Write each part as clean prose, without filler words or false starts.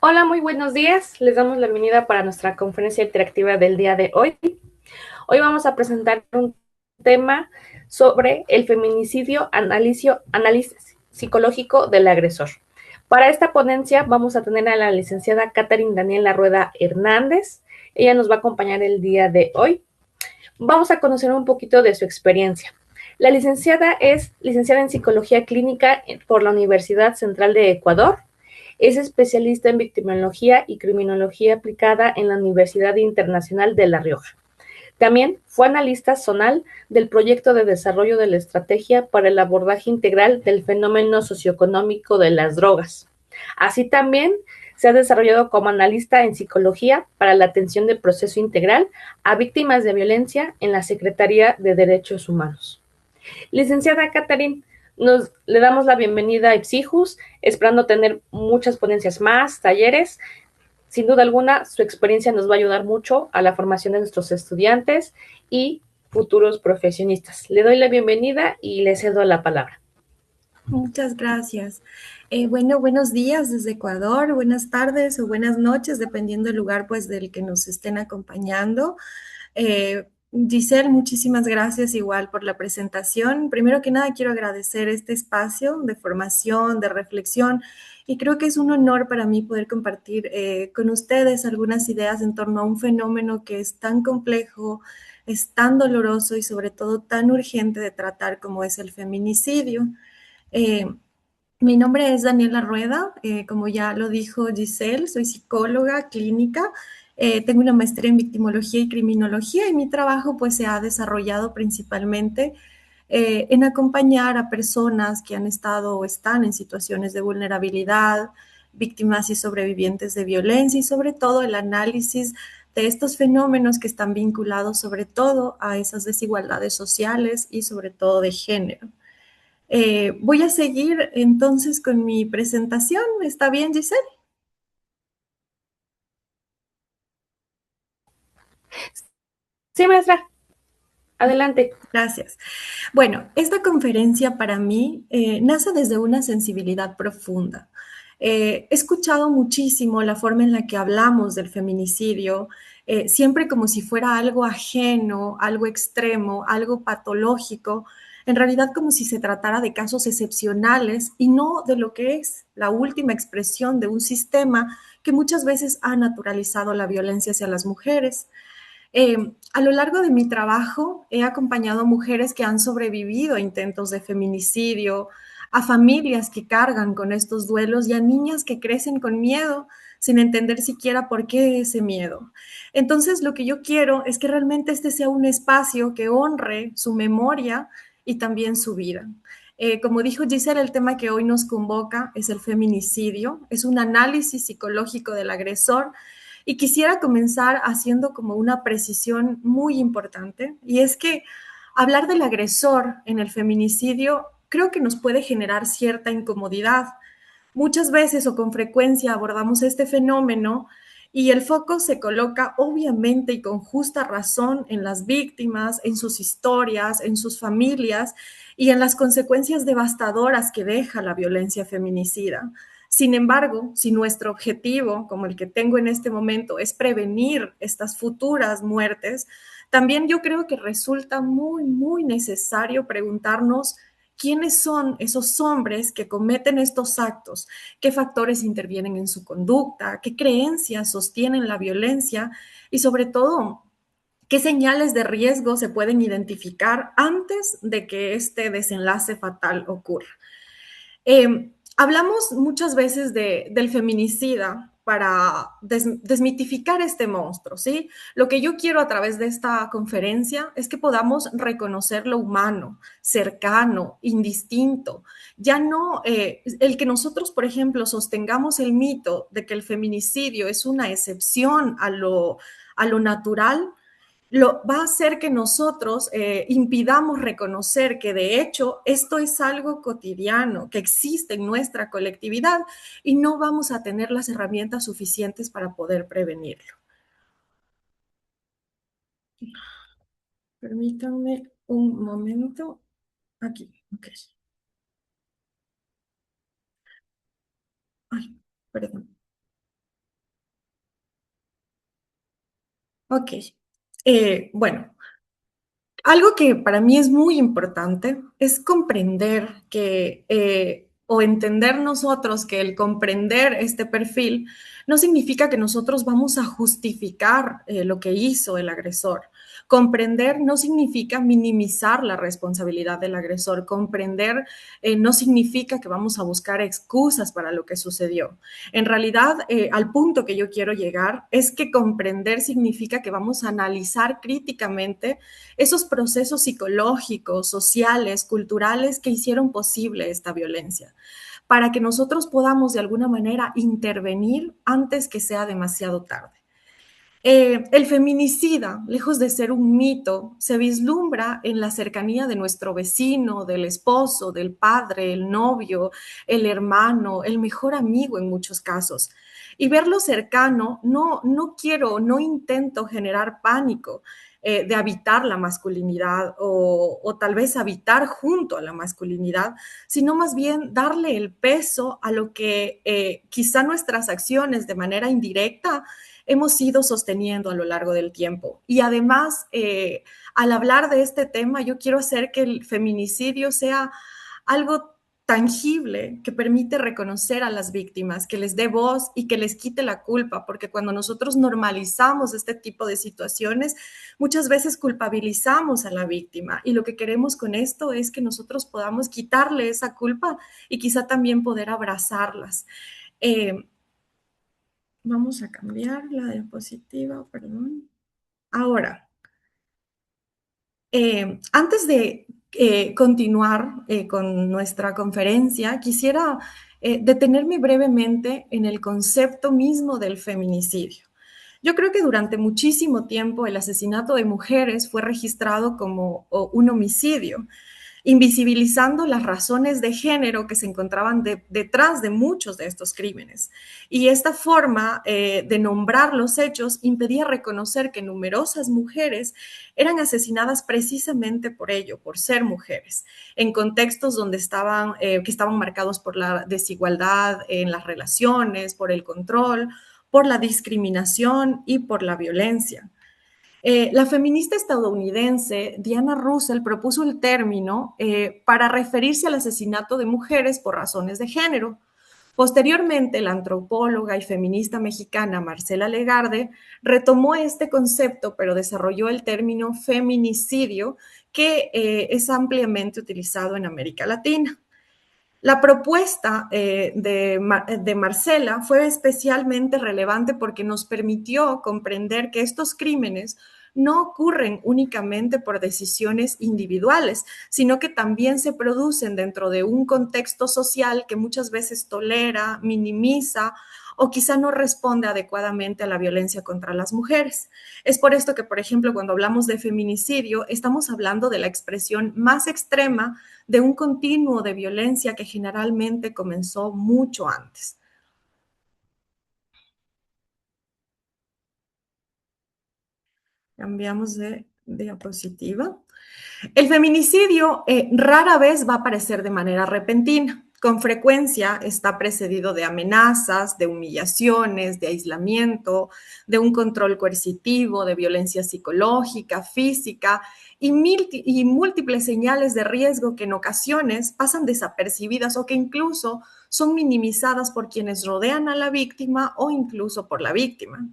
Hola, muy buenos días. Les damos la bienvenida para nuestra conferencia interactiva del día de hoy. Hoy vamos a presentar un tema sobre el feminicidio, análisis psicológico del agresor. Para esta ponencia vamos a tener a la licenciada Catherine Daniela Rueda Hernández. Ella nos va a acompañar el día de hoy. Vamos a conocer un poquito de su experiencia. La licenciada es licenciada en Psicología Clínica por la Universidad Central de Ecuador. Es especialista en victimología y criminología aplicada en la Universidad Internacional de La Rioja. También fue analista zonal del proyecto de desarrollo de la estrategia para el abordaje integral del fenómeno socioeconómico de las drogas. Así también se ha desarrollado como analista en psicología para la atención del proceso integral a víctimas de violencia en la Secretaría de Derechos Humanos. Licenciada Catherine, le damos la bienvenida a Ipsijus, esperando tener muchas ponencias más, talleres. Sin duda alguna, su experiencia nos va a ayudar mucho a la formación de nuestros estudiantes y futuros profesionistas. Le doy la bienvenida y le cedo la palabra. Muchas gracias. Bueno, buenos días desde Ecuador, buenas tardes o buenas noches, dependiendo del lugar pues del que nos estén acompañando. Giselle, muchísimas gracias igual por la presentación. Primero que nada, quiero agradecer este espacio de formación, de reflexión, y creo que es un honor para mí poder compartir con ustedes algunas ideas en torno a un fenómeno que es tan complejo, es tan doloroso y sobre todo tan urgente de tratar como es el feminicidio. Eh, Mi nombre es Daniela Rueda, como ya lo dijo Giselle, soy psicóloga clínica, tengo una maestría en victimología y criminología y mi trabajo pues se ha desarrollado principalmente en acompañar a personas que han estado o están en situaciones de vulnerabilidad, víctimas y sobrevivientes de violencia y sobre todo el análisis de estos fenómenos que están vinculados sobre todo a esas desigualdades sociales y sobre todo de género. Voy a seguir entonces con mi presentación. ¿Está bien, Giselle? Sí, maestra, adelante. Gracias. Bueno, esta conferencia para mí nace desde una sensibilidad profunda. He escuchado muchísimo la forma en la que hablamos del feminicidio, siempre como si fuera algo ajeno, algo extremo, algo patológico, en realidad como si se tratara de casos excepcionales y no de lo que es la última expresión de un sistema que muchas veces ha naturalizado la violencia hacia las mujeres. A lo largo de mi trabajo he acompañado a mujeres que han sobrevivido a intentos de feminicidio, a familias que cargan con estos duelos y a niñas que crecen con miedo sin entender siquiera por qué ese miedo. Entonces, lo que yo quiero es que realmente este sea un espacio que honre su memoria y también su vida. Como dijo Giselle, el tema que hoy nos convoca es el feminicidio, es un análisis psicológico del agresor y quisiera comenzar haciendo como una precisión muy importante, y es que hablar del agresor en el feminicidio creo que nos puede generar cierta incomodidad. Muchas veces o con frecuencia abordamos este fenómeno y el foco se coloca obviamente y con justa razón en las víctimas, en sus historias, en sus familias y en las consecuencias devastadoras que deja la violencia feminicida. Sin embargo, si nuestro objetivo, como el que tengo en este momento, es prevenir estas futuras muertes, también yo creo que resulta muy, muy necesario preguntarnos quiénes son esos hombres que cometen estos actos, qué factores intervienen en su conducta, qué creencias sostienen la violencia y sobre todo, qué señales de riesgo se pueden identificar antes de que este desenlace fatal ocurra. Hablamos muchas veces del feminicida para desmitificar este monstruo, ¿sí? Lo que yo quiero a través de esta conferencia es que podamos reconocer lo humano, cercano, indistinto. Ya no el que nosotros, por ejemplo, sostengamos el mito de que el feminicidio es una excepción a lo natural, va a hacer que nosotros impidamos reconocer que de hecho esto es algo cotidiano, que existe en nuestra colectividad y no vamos a tener las herramientas suficientes para poder prevenirlo. Permítanme un momento. Aquí, ok. Ay, perdón. Ok. Bueno, algo que para mí es muy importante es comprender que, o entender nosotros que el comprender este perfil no significa que nosotros vamos a justificar lo que hizo el agresor. Comprender no significa minimizar la responsabilidad del agresor. Comprender no significa que vamos a buscar excusas para lo que sucedió. En realidad, al punto que yo quiero llegar es que comprender significa que vamos a analizar críticamente esos procesos psicológicos, sociales, culturales que hicieron posible esta violencia, para que nosotros podamos de alguna manera intervenir antes que sea demasiado tarde. El feminicida, lejos de ser un mito, se vislumbra en la cercanía de nuestro vecino, del esposo, del padre, el novio, el hermano, el mejor amigo en muchos casos. Y verlo cercano, no intento generar pánico de habitar la masculinidad o tal vez habitar junto a la masculinidad, sino más bien darle el peso a lo que quizá nuestras acciones de manera indirecta hemos ido sosteniendo a lo largo del tiempo. Y además, al hablar de este tema, yo quiero hacer que el feminicidio sea algo tangible que permite reconocer a las víctimas, que les dé voz y que les quite la culpa, porque cuando nosotros normalizamos este tipo de situaciones, muchas veces culpabilizamos a la víctima y lo que queremos con esto es que nosotros podamos quitarle esa culpa y quizá también poder abrazarlas. Eh, Vamos a cambiar la diapositiva, perdón. Ahora, antes de continuar con nuestra conferencia, quisiera detenerme brevemente en el concepto mismo del feminicidio. Yo creo que durante muchísimo tiempo el asesinato de mujeres fue registrado como un homicidio, invisibilizando las razones de género que se encontraban detrás de muchos de estos crímenes. Y esta forma de nombrar los hechos impedía reconocer que numerosas mujeres eran asesinadas precisamente por ello, por ser mujeres, en contextos donde que estaban marcados por la desigualdad en las relaciones, por el control, por la discriminación y por la violencia. La feminista estadounidense Diana Russell propuso el término para referirse al asesinato de mujeres por razones de género. Posteriormente, la antropóloga y feminista mexicana Marcela Legarde retomó este concepto, pero desarrolló el término feminicidio, que es ampliamente utilizado en América Latina. La propuesta de Marcela fue especialmente relevante porque nos permitió comprender que estos crímenes no ocurren únicamente por decisiones individuales, sino que también se producen dentro de un contexto social que muchas veces tolera, minimiza o quizá no responde adecuadamente a la violencia contra las mujeres. Es por esto que, por ejemplo, cuando hablamos de feminicidio, estamos hablando de la expresión más extrema de un continuo de violencia que generalmente comenzó mucho antes. Cambiamos de diapositiva. El feminicidio rara vez va a aparecer de manera repentina. Con frecuencia está precedido de amenazas, de humillaciones, de aislamiento, de un control coercitivo, de violencia psicológica, física y múltiples señales de riesgo que en ocasiones pasan desapercibidas o que incluso son minimizadas por quienes rodean a la víctima o incluso por la víctima.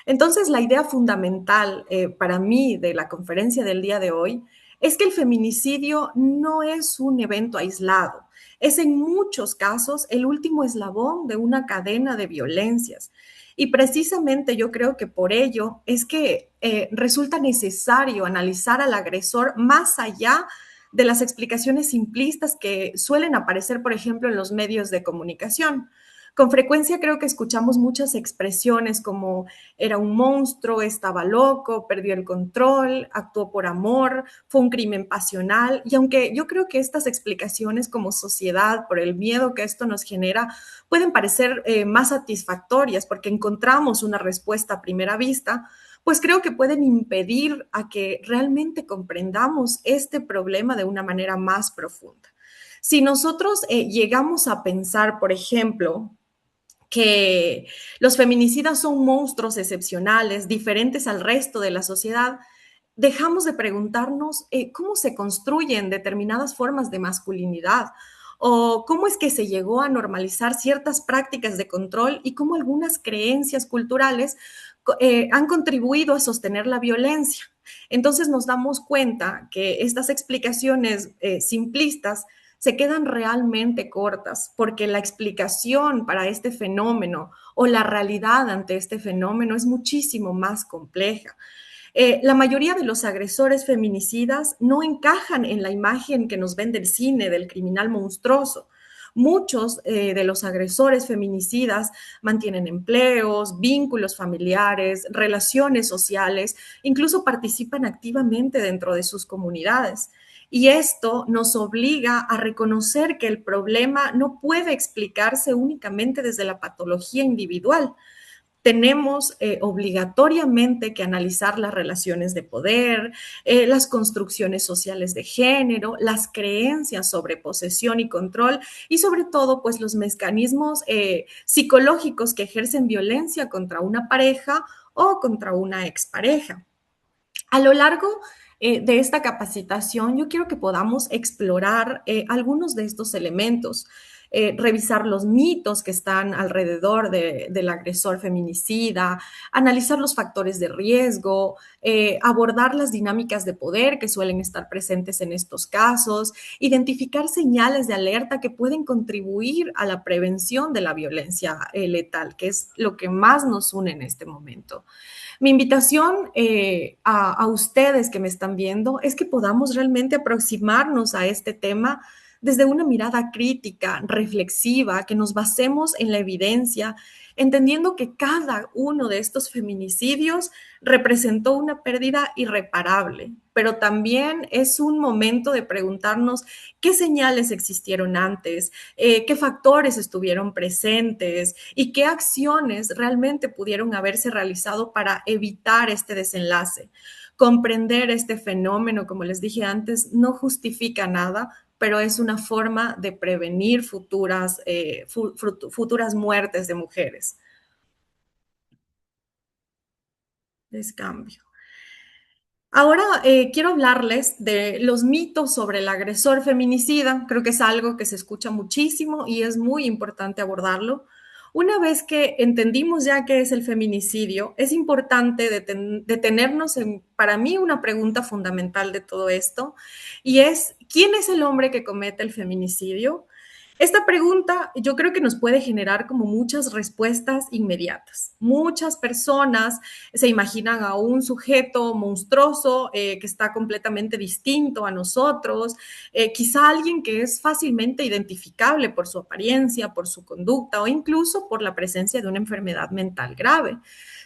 Entonces, la idea fundamental para mí de la conferencia del día de hoy es que el feminicidio no es un evento aislado, es en muchos casos el último eslabón de una cadena de violencias. Y precisamente yo creo que por ello es que resulta necesario analizar al agresor más allá de las explicaciones simplistas que suelen aparecer, por ejemplo, en los medios de comunicación. Con frecuencia creo que escuchamos muchas expresiones como era un monstruo, estaba loco, perdió el control, actuó por amor, fue un crimen pasional. Y aunque yo creo que estas explicaciones como sociedad, por el miedo que esto nos genera, pueden parecer más satisfactorias porque encontramos una respuesta a primera vista, pues creo que pueden impedir a que realmente comprendamos este problema de una manera más profunda. Si nosotros llegamos a pensar, por ejemplo, que los feminicidas son monstruos excepcionales, diferentes al resto de la sociedad, dejamos de preguntarnos cómo se construyen determinadas formas de masculinidad o cómo es que se llegó a normalizar ciertas prácticas de control y cómo algunas creencias culturales han contribuido a sostener la violencia. Entonces nos damos cuenta que estas explicaciones simplistas se quedan realmente cortas porque la explicación para este fenómeno o la realidad ante este fenómeno es muchísimo más compleja. La mayoría de los agresores feminicidas no encajan en la imagen que nos vende el cine del criminal monstruoso. Muchos de los agresores feminicidas mantienen empleos, vínculos familiares, relaciones sociales, incluso participan activamente dentro de sus comunidades. Y esto nos obliga a reconocer que el problema no puede explicarse únicamente desde la patología individual. Tenemos obligatoriamente que analizar las relaciones de poder, las construcciones sociales de género, las creencias sobre posesión y control y sobre todo pues los mecanismos psicológicos que ejercen violencia contra una pareja o contra una expareja. A lo largo de esta capacitación, yo quiero que podamos explorar algunos de estos elementos, revisar los mitos que están alrededor del agresor feminicida, analizar los factores de riesgo, abordar las dinámicas de poder que suelen estar presentes en estos casos, identificar señales de alerta que pueden contribuir a la prevención de la violencia letal, que es lo que más nos une en este momento. Mi invitación a ustedes que me están viendo es que podamos realmente aproximarnos a este tema desde una mirada crítica, reflexiva, que nos basemos en la evidencia, entendiendo que cada uno de estos feminicidios representó una pérdida irreparable, pero también es un momento de preguntarnos qué señales existieron antes, qué factores estuvieron presentes y qué acciones realmente pudieron haberse realizado para evitar este desenlace. Comprender este fenómeno, como les dije antes, no justifica nada, pero es una forma de prevenir futuras muertes de mujeres. Les cambio. Ahora quiero hablarles de los mitos sobre el agresor feminicida. Creo que es algo que se escucha muchísimo y es muy importante abordarlo. Una vez que entendimos ya qué es el feminicidio, es importante detenernos en, para mí, una pregunta fundamental de todo esto, y es, ¿quién es el hombre que comete el feminicidio? Esta pregunta yo creo que nos puede generar como muchas respuestas inmediatas. Muchas personas se imaginan a un sujeto monstruoso que está completamente distinto a nosotros, quizá alguien que es fácilmente identificable por su apariencia, por su conducta o incluso por la presencia de una enfermedad mental grave.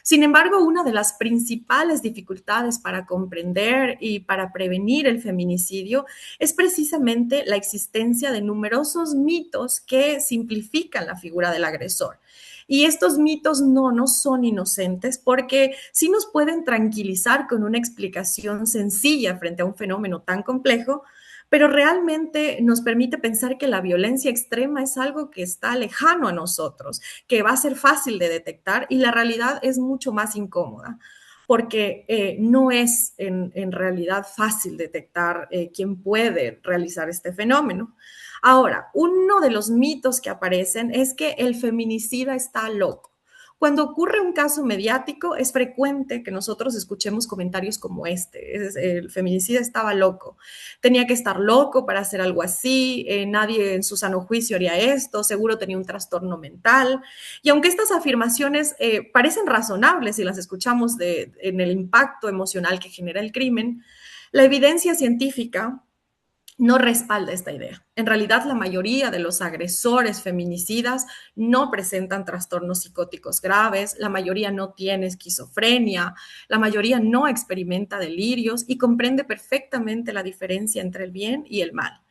Sin embargo, una de las principales dificultades para comprender y para prevenir el feminicidio es precisamente la existencia de numerosos mitos que simplifican la figura del agresor. Y estos mitos no son inocentes porque sí nos pueden tranquilizar con una explicación sencilla frente a un fenómeno tan complejo, pero realmente nos permite pensar que la violencia extrema es algo que está lejano a nosotros, que va a ser fácil de detectar y la realidad es mucho más incómoda porque no es en realidad fácil detectar quién puede realizar este fenómeno. Ahora, uno de los mitos que aparecen es que el feminicida está loco. Cuando ocurre un caso mediático, es frecuente que nosotros escuchemos comentarios como este. El feminicida estaba loco. Tenía que estar loco para hacer algo así. Nadie en su sano juicio haría esto. Seguro tenía un trastorno mental. Y aunque estas afirmaciones parecen razonables si las escuchamos en el impacto emocional que genera el crimen, la evidencia científica no respalda esta idea. En realidad, la mayoría de los agresores feminicidas no presentan trastornos psicóticos graves, la mayoría no tiene esquizofrenia, la mayoría no experimenta delirios y comprende perfectamente la diferencia entre el bien y el mal.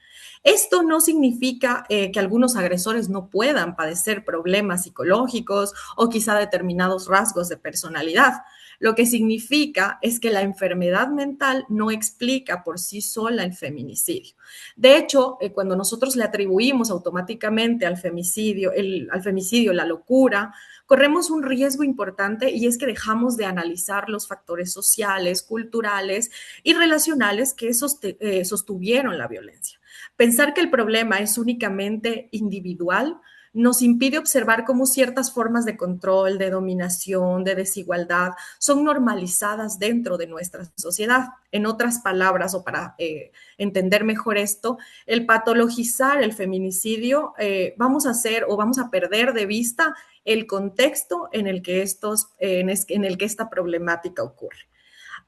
Esto no significa que algunos agresores no puedan padecer problemas psicológicos o quizá determinados rasgos de personalidad. Lo que significa es que la enfermedad mental no explica por sí sola el feminicidio. De hecho, cuando nosotros le atribuimos automáticamente al femicidio la locura, corremos un riesgo importante y es que dejamos de analizar los factores sociales, culturales y relacionales que sostuvieron la violencia. Pensar que el problema es únicamente individual nos impide observar cómo ciertas formas de control, de dominación, de desigualdad son normalizadas dentro de nuestra sociedad. En otras palabras, o para entender mejor esto, el patologizar el feminicidio, vamos a hacer o vamos a perder de vista el contexto en el que esta problemática ocurre.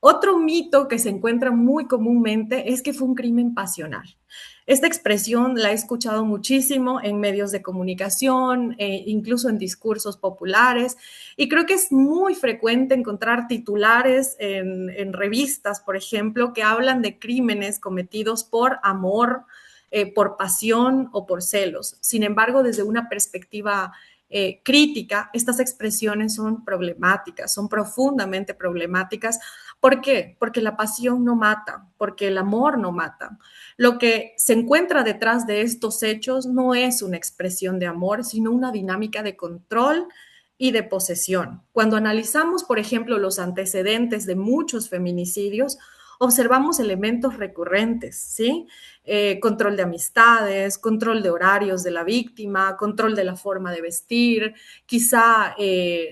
Otro mito que se encuentra muy comúnmente es que fue un crimen pasional. Esta expresión la he escuchado muchísimo en medios de comunicación, incluso en discursos populares, y creo que es muy frecuente encontrar titulares en revistas, por ejemplo, que hablan de crímenes cometidos por amor, por pasión o por celos. Sin embargo, desde una perspectiva crítica, estas expresiones son problemáticas, son profundamente problemáticas. ¿Por qué? Porque la pasión no mata, porque el amor no mata. Lo que se encuentra detrás de estos hechos no es una expresión de amor, sino una dinámica de control y de posesión. Cuando analizamos, por ejemplo, los antecedentes de muchos feminicidios, observamos elementos recurrentes, ¿sí? Control de amistades, control de horarios de la víctima, control de la forma de vestir, quizá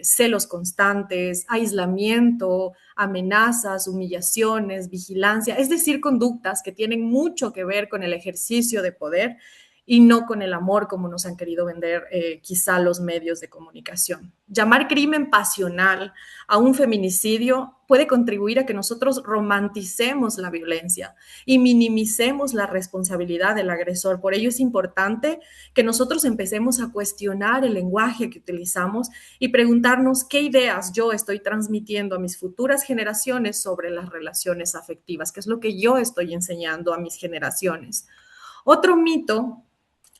celos constantes, aislamiento, amenazas, humillaciones, vigilancia, es decir, conductas que tienen mucho que ver con el ejercicio de poder y no con el amor como nos han querido vender quizá los medios de comunicación. Llamar crimen pasional a un feminicidio puede contribuir a que nosotros romanticemos la violencia y minimicemos la responsabilidad del agresor. Por ello es importante que nosotros empecemos a cuestionar el lenguaje que utilizamos y preguntarnos qué ideas yo estoy transmitiendo a mis futuras generaciones sobre las relaciones afectivas, qué es lo que yo estoy enseñando a mis generaciones. Otro mito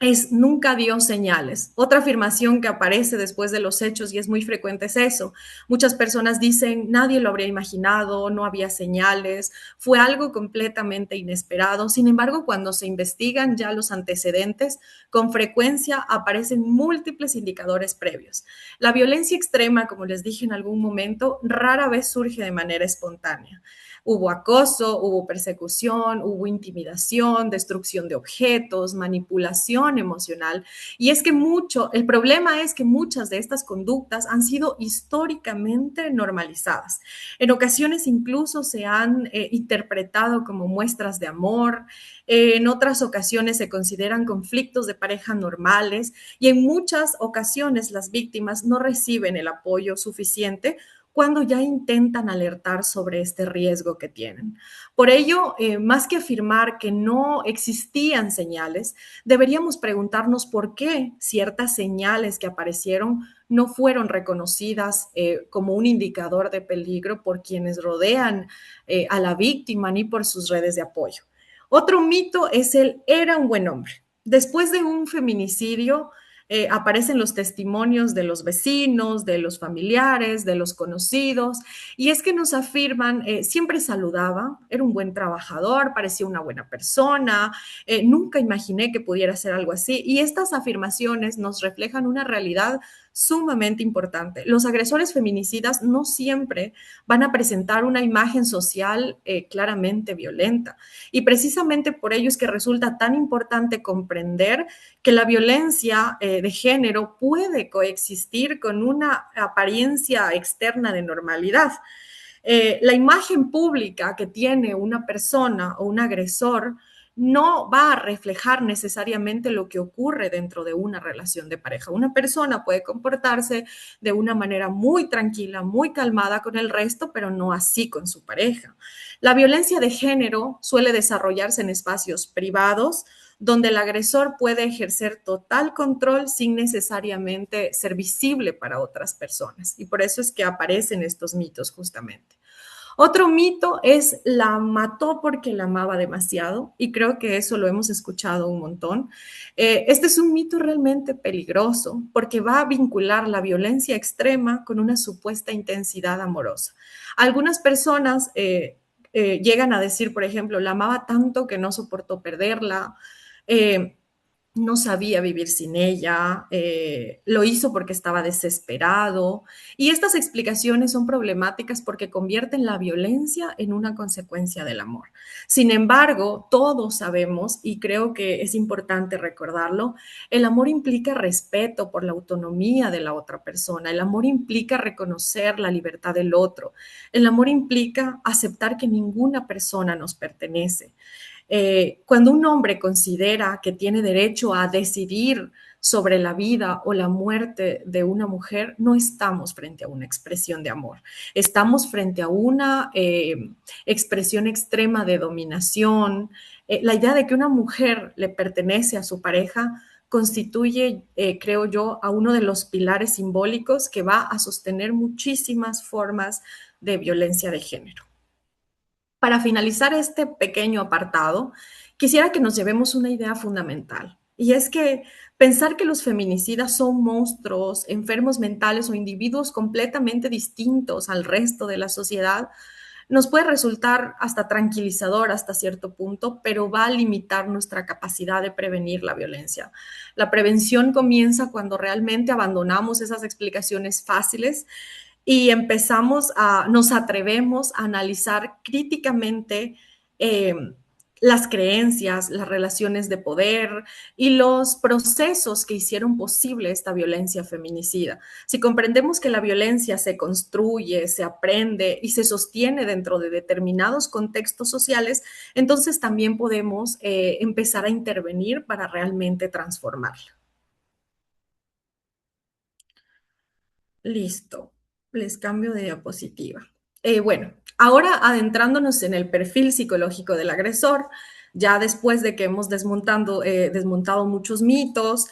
es nunca dio señales. Otra afirmación que aparece después de los hechos y es muy frecuente es eso. Muchas personas dicen, nadie lo habría imaginado, no había señales, fue algo completamente inesperado. Sin embargo, cuando se investigan ya los antecedentes, con frecuencia aparecen múltiples indicadores previos. La violencia extrema, como les dije en algún momento, rara vez surge de manera espontánea. Hubo acoso, hubo persecución, hubo intimidación, destrucción de objetos, manipulación emocional. Y es que el problema es que muchas de estas conductas han sido históricamente normalizadas. En ocasiones incluso se han interpretado como muestras de amor, en otras ocasiones se consideran conflictos de pareja normales y en muchas ocasiones las víctimas no reciben el apoyo suficiente cuando ya intentan alertar sobre este riesgo que tienen. Por ello, más que afirmar que no existían señales, deberíamos preguntarnos por qué ciertas señales que aparecieron no fueron reconocidas como un indicador de peligro por quienes rodean a la víctima ni por sus redes de apoyo. Otro mito es el era un buen hombre. Después de un feminicidio, aparecen los testimonios de los vecinos, de los familiares, de los conocidos, y es que nos afirman, siempre saludaba, era un buen trabajador, parecía una buena persona, nunca imaginé que pudiera ser algo así, y estas afirmaciones nos reflejan una realidad sumamente importante. Los agresores feminicidas no siempre van a presentar una imagen social claramente violenta, y precisamente por ello es que resulta tan importante comprender que la violencia de género puede coexistir con una apariencia externa de normalidad. La imagen pública que tiene una persona o un agresor no va a reflejar necesariamente lo que ocurre dentro de una relación de pareja. Una persona puede comportarse de una manera muy tranquila, muy calmada con el resto, pero no así con su pareja. La violencia de género suele desarrollarse en espacios privados, donde el agresor puede ejercer total control sin necesariamente ser visible para otras personas. Y por eso es que aparecen estos mitos justamente. Otro mito es la mató porque la amaba demasiado y creo que eso lo hemos escuchado un montón. Este es un mito realmente peligroso porque va a vincular la violencia extrema con una supuesta intensidad amorosa. Algunas personas llegan a decir, por ejemplo, la amaba tanto que no soportó perderla. Eh, no sabía vivir sin ella, lo hizo porque estaba desesperado. Y estas explicaciones son problemáticas porque convierten la violencia en una consecuencia del amor. Sin embargo, todos sabemos, y creo que es importante recordarlo, el amor implica respeto por la autonomía de la otra persona, el amor implica reconocer la libertad del otro, el amor implica aceptar que ninguna persona nos pertenece. Cuando un hombre considera que tiene derecho a decidir sobre la vida o la muerte de una mujer, no estamos frente a una expresión de amor, estamos frente a una expresión extrema de dominación. La idea de que una mujer le pertenece a su pareja constituye, creo yo, a uno de los pilares simbólicos que va a sostener muchísimas formas de violencia de género. Para finalizar este pequeño apartado, quisiera que nos llevemos una idea fundamental, y es que pensar que los feminicidas son monstruos, enfermos mentales o individuos completamente distintos al resto de la sociedad nos puede resultar hasta tranquilizador hasta cierto punto, pero va a limitar nuestra capacidad de prevenir la violencia. La prevención comienza cuando realmente abandonamos esas explicaciones fáciles y nos atrevemos a analizar críticamente eh, las creencias, las relaciones de poder y los procesos que hicieron posible esta violencia feminicida. Si comprendemos que la violencia se construye, se aprende y se sostiene dentro de determinados contextos sociales, entonces también podemos empezar a intervenir para realmente transformarla. Listo, les cambio de diapositiva. Bueno, ahora adentrándonos en el perfil psicológico del agresor, ya después de que hemos desmontado muchos mitos,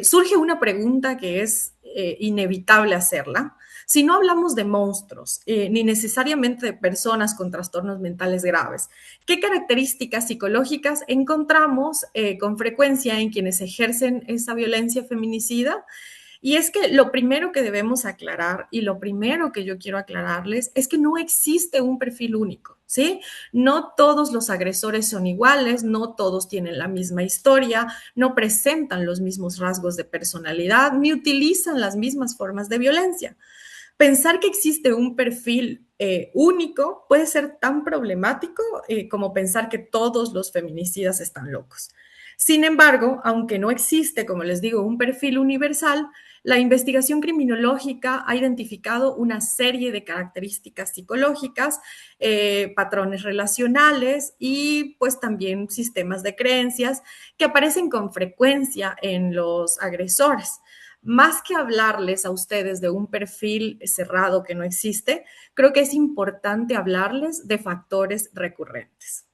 surge una pregunta que es inevitable hacerla. Si no hablamos de monstruos, ni necesariamente de personas con trastornos mentales graves, ¿qué características psicológicas encontramos con frecuencia en quienes ejercen esa violencia feminicida? Y es que lo primero que debemos aclarar y lo primero que yo quiero aclararles es que no existe un perfil único, ¿sí? No todos los agresores son iguales, no todos tienen la misma historia, no presentan los mismos rasgos de personalidad, ni utilizan las mismas formas de violencia. Pensar que existe un perfil único puede ser tan problemático como pensar que todos los feminicidas están locos. Sin embargo, aunque no existe, como les digo, un perfil universal, la investigación criminológica ha identificado una serie de características psicológicas, patrones relacionales y pues también sistemas de creencias que aparecen con frecuencia en los agresores. Más que hablarles a ustedes de un perfil cerrado que no existe, creo que es importante hablarles de factores recurrentes.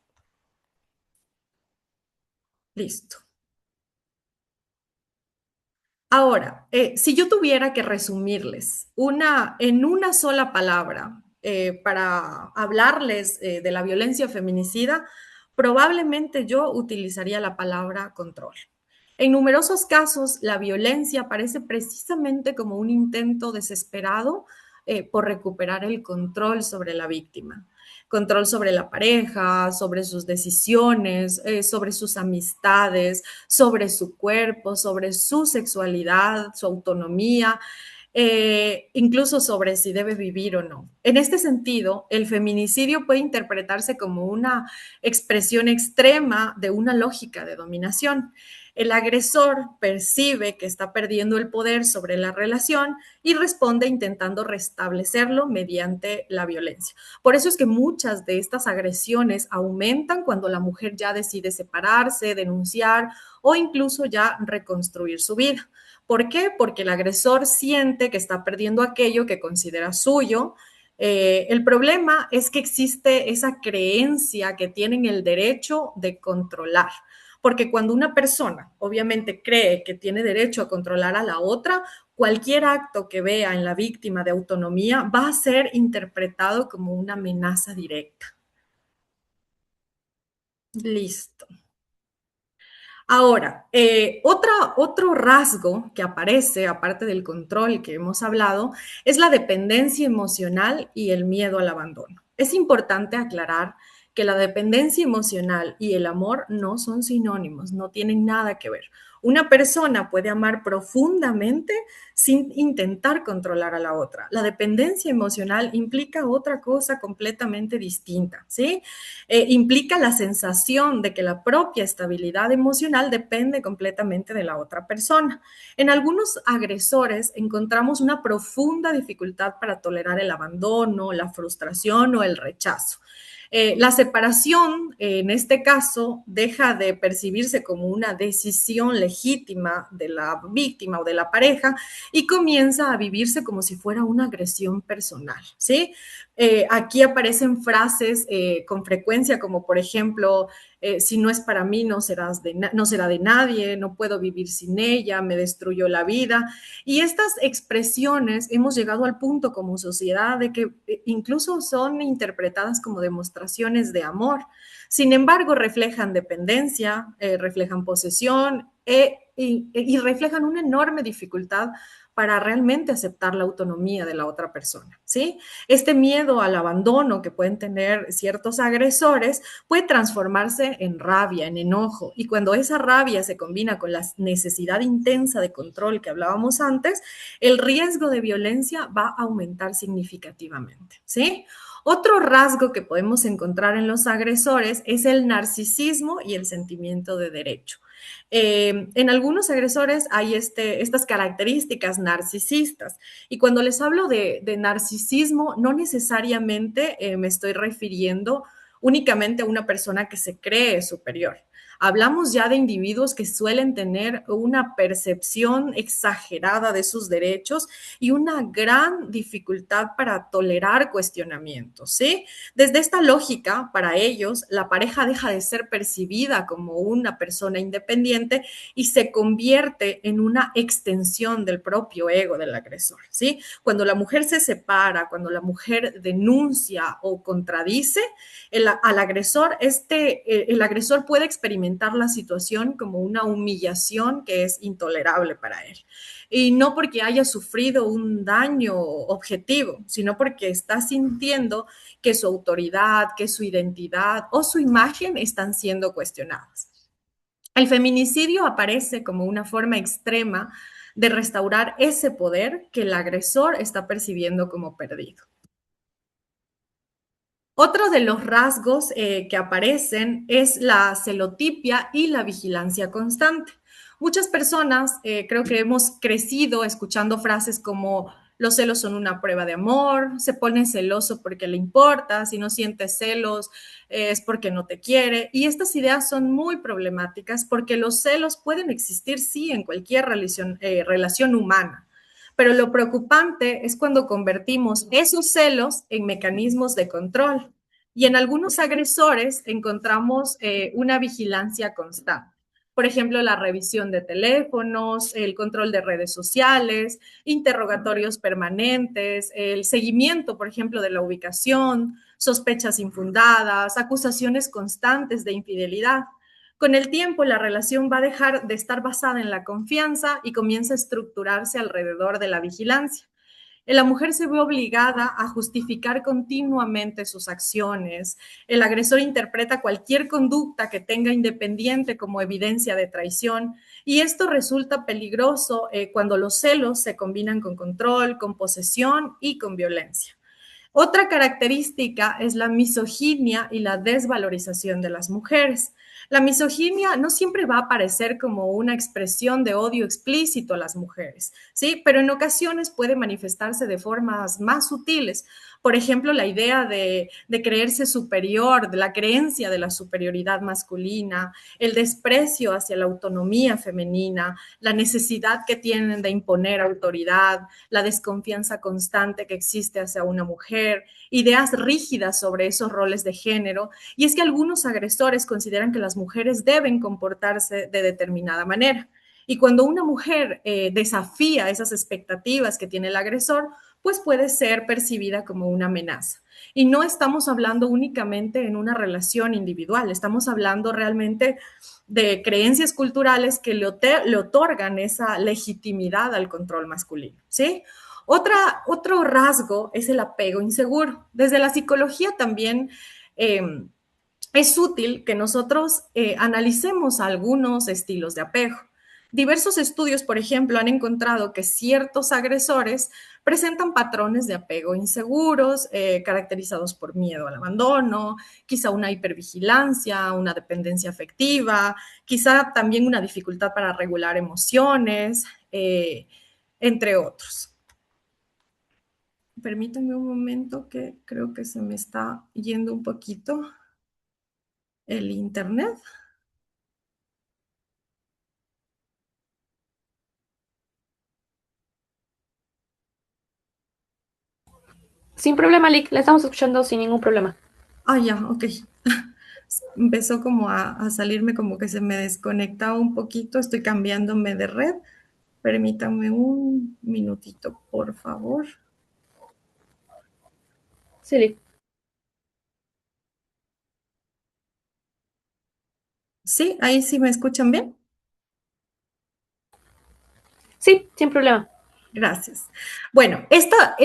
Listo. Ahora, si yo tuviera que resumirles en una sola palabra para hablarles de la violencia feminicida, probablemente yo utilizaría la palabra control. En numerosos casos, la violencia aparece precisamente como un intento desesperado por recuperar el control sobre la víctima, control sobre la pareja, sobre sus decisiones, sobre sus amistades, sobre su cuerpo, sobre su sexualidad, su autonomía, incluso sobre si debe vivir o no. En este sentido, el feminicidio puede interpretarse como una expresión extrema de una lógica de dominación. El agresor percibe que está perdiendo el poder sobre la relación y responde intentando restablecerlo mediante la violencia. Por eso es que muchas de estas agresiones aumentan cuando la mujer ya decide separarse, denunciar o incluso ya reconstruir su vida. ¿Por qué? Porque el agresor siente que está perdiendo aquello que considera suyo. El problema es que existe esa creencia que tienen el derecho de controlar. porque cuando una persona obviamente cree que tiene derecho a controlar a la otra, cualquier acto que vea en la víctima de autonomía va a ser interpretado como una amenaza directa. Listo. Ahora, otro rasgo que aparece, aparte del control que hemos hablado, es la dependencia emocional y el miedo al abandono. Es importante aclarar que la dependencia emocional y el amor no son sinónimos, no tienen nada que ver. Una persona puede amar profundamente sin intentar controlar a la otra. La dependencia emocional implica otra cosa completamente distinta, ¿sí? Implica la sensación de que la propia estabilidad emocional depende completamente de la otra persona. En algunos agresores encontramos una profunda dificultad para tolerar el abandono, la frustración o el rechazo. La separación, en este caso, deja de percibirse como una decisión legítima de la víctima o de la pareja y comienza a vivirse como si fuera una agresión personal, ¿sí? Aquí aparecen frases con frecuencia como, por ejemplo, si no es para mí, no será de nadie, no puedo vivir sin ella, me destruyó la vida. Y estas expresiones hemos llegado al punto como sociedad de que incluso son interpretadas como demostraciones de amor. Sin embargo, reflejan dependencia, reflejan posesión y reflejan una enorme dificultad para realmente aceptar la autonomía de la otra persona, ¿sí? Este miedo al abandono que pueden tener ciertos agresores puede transformarse en rabia, en enojo, y cuando esa rabia se combina con la necesidad intensa de control que hablábamos antes, el riesgo de violencia va a aumentar significativamente, ¿sí? Otro rasgo que podemos encontrar en los agresores es el narcisismo y el sentimiento de derecho. En algunos agresores hay estas características narcisistas y cuando les hablo de narcisismo no necesariamente me estoy refiriendo únicamente a una persona que se cree superior. Hablamos ya de individuos que suelen tener una percepción exagerada de sus derechos y una gran dificultad para tolerar cuestionamientos, ¿sí? Desde esta lógica, para ellos, la pareja deja de ser percibida como una persona independiente y se convierte en una extensión del propio ego del agresor, ¿sí? Cuando la mujer se separa, cuando la mujer denuncia o contradice al agresor, el agresor puede experimentar la situación como una humillación que es intolerable para él. Y no porque haya sufrido un daño objetivo, sino porque está sintiendo que su autoridad, que su identidad o su imagen están siendo cuestionadas. El feminicidio aparece como una forma extrema de restaurar ese poder que el agresor está percibiendo como perdido. Otro de los rasgos que aparecen es la celotipia y la vigilancia constante. Muchas personas creo que hemos crecido escuchando frases como los celos son una prueba de amor, se pone celoso porque le importa, si no sientes celos es porque no te quiere. Y estas ideas son muy problemáticas porque los celos pueden existir, sí, en cualquier relación humana. Pero lo preocupante es cuando convertimos esos celos en mecanismos de control. Y en algunos agresores encontramos una vigilancia constante. Por ejemplo, la revisión de teléfonos, el control de redes sociales, interrogatorios permanentes, el seguimiento, por ejemplo, de la ubicación, sospechas infundadas, acusaciones constantes de infidelidad. Con el tiempo, la relación va a dejar de estar basada en la confianza y comienza a estructurarse alrededor de la vigilancia. La mujer se ve obligada a justificar continuamente sus acciones. El agresor interpreta cualquier conducta que tenga independiente como evidencia de traición y esto resulta peligroso cuando los celos se combinan con control, con posesión y con violencia. Otra característica es la misoginia y la desvalorización de las mujeres. La misoginia no siempre va a aparecer como una expresión de odio explícito a las mujeres, ¿sí? Pero en ocasiones puede manifestarse de formas más sutiles. Por ejemplo, la idea de creerse superior, de la creencia de la superioridad masculina, el desprecio hacia la autonomía femenina, la necesidad que tienen de imponer autoridad, la desconfianza constante que existe hacia una mujer, ideas rígidas sobre esos roles de género. Y es que algunos agresores consideran que las mujeres deben comportarse de determinada manera. Y cuando una mujer desafía esas expectativas que tiene el agresor, pues puede ser percibida como una amenaza. Y no estamos hablando únicamente en una relación individual, estamos hablando realmente de creencias culturales que le otorgan esa legitimidad al control masculino, ¿sí? Otro rasgo es el apego inseguro. Desde la psicología también es útil que nosotros analicemos algunos estilos de apego. Diversos estudios, por ejemplo, han encontrado que ciertos agresores presentan patrones de apego inseguros, caracterizados por miedo al abandono, quizá una hipervigilancia, una dependencia afectiva, quizá también una dificultad para regular emociones, entre otros. Permítanme un momento que creo que se me está yendo un poquito el internet. Sin problema, Lick, la estamos escuchando sin ningún problema. Ah, ya, ok. Empezó como a salirme como que se me desconectaba un poquito. Estoy cambiándome de red. Permítanme un minutito, por favor. Sí, Lick. Sí, ahí sí me escuchan bien. Sí, sin problema. Gracias. Bueno,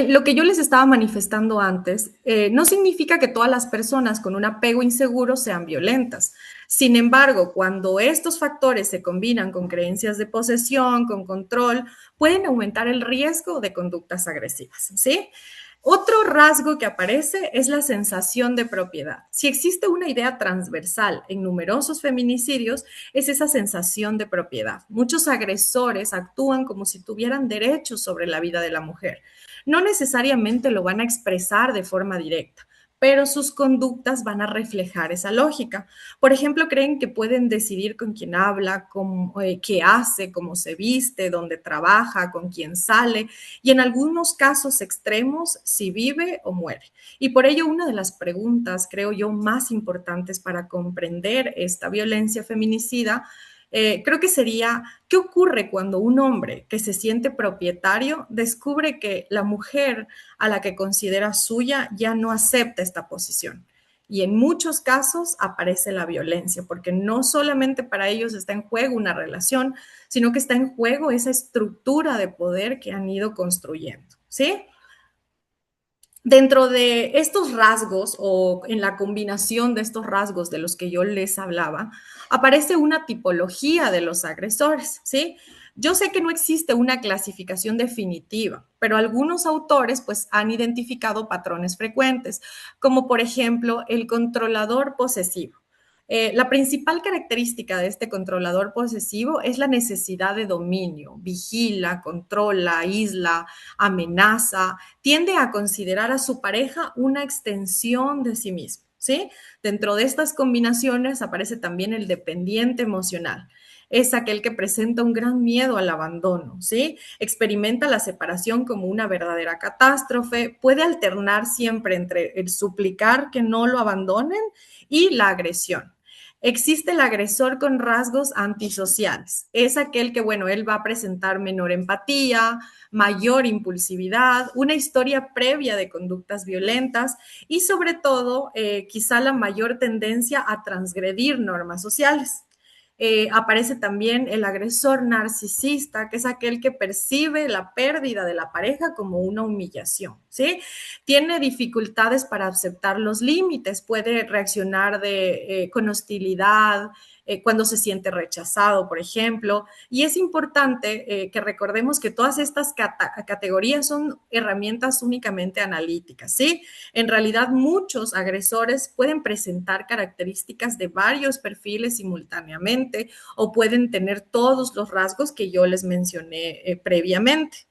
lo que yo les estaba manifestando antes no significa que todas las personas con un apego inseguro sean violentas. Sin embargo, cuando estos factores se combinan con creencias de posesión, con control, pueden aumentar el riesgo de conductas agresivas, ¿sí? Otro rasgo que aparece es la sensación de propiedad. Si existe una idea transversal en numerosos feminicidios, es esa sensación de propiedad. Muchos agresores actúan como si tuvieran derechos sobre la vida de la mujer. No necesariamente lo van a expresar de forma directa, pero sus conductas van a reflejar esa lógica. Por ejemplo, creen que pueden decidir con quién habla, qué hace, cómo se viste, dónde trabaja, con quién sale y en algunos casos extremos si vive o muere. Y por ello una de las preguntas, creo yo, más importantes para comprender esta violencia feminicida creo que sería, ¿qué ocurre cuando un hombre que se siente propietario descubre que la mujer a la que considera suya ya no acepta esta posición? Y en muchos casos aparece la violencia, porque no solamente para ellos está en juego una relación, sino que está en juego esa estructura de poder que han ido construyendo, ¿sí? Dentro de estos rasgos o en la combinación de estos rasgos de los que yo les hablaba, aparece una tipología de los agresores, ¿sí? Yo sé que no existe una clasificación definitiva, pero algunos autores pues han identificado patrones frecuentes, como por ejemplo el controlador posesivo. La principal característica de este controlador posesivo es la necesidad de dominio. Vigila, controla, aísla, amenaza, tiende a considerar a su pareja una extensión de sí mismo, ¿sí? Dentro de estas combinaciones aparece también el dependiente emocional. Es aquel que presenta un gran miedo al abandono, ¿sí? Experimenta la separación como una verdadera catástrofe, puede alternar siempre entre el suplicar que no lo abandonen y la agresión. Existe el agresor con rasgos antisociales. Es aquel que, bueno, él va a presentar menor empatía, mayor impulsividad, una historia previa de conductas violentas y sobre todo quizá la mayor tendencia a transgredir normas sociales. Aparece también el agresor narcisista, que es aquel que percibe la pérdida de la pareja como una humillación, ¿sí? Tiene dificultades para aceptar los límites, puede reaccionar con hostilidad, cuando se siente rechazado, por ejemplo. Y es importante que recordemos que todas estas categorías son herramientas únicamente analíticas, ¿sí? En realidad, muchos agresores pueden presentar características de varios perfiles simultáneamente o pueden tener todos los rasgos que yo les mencioné previamente.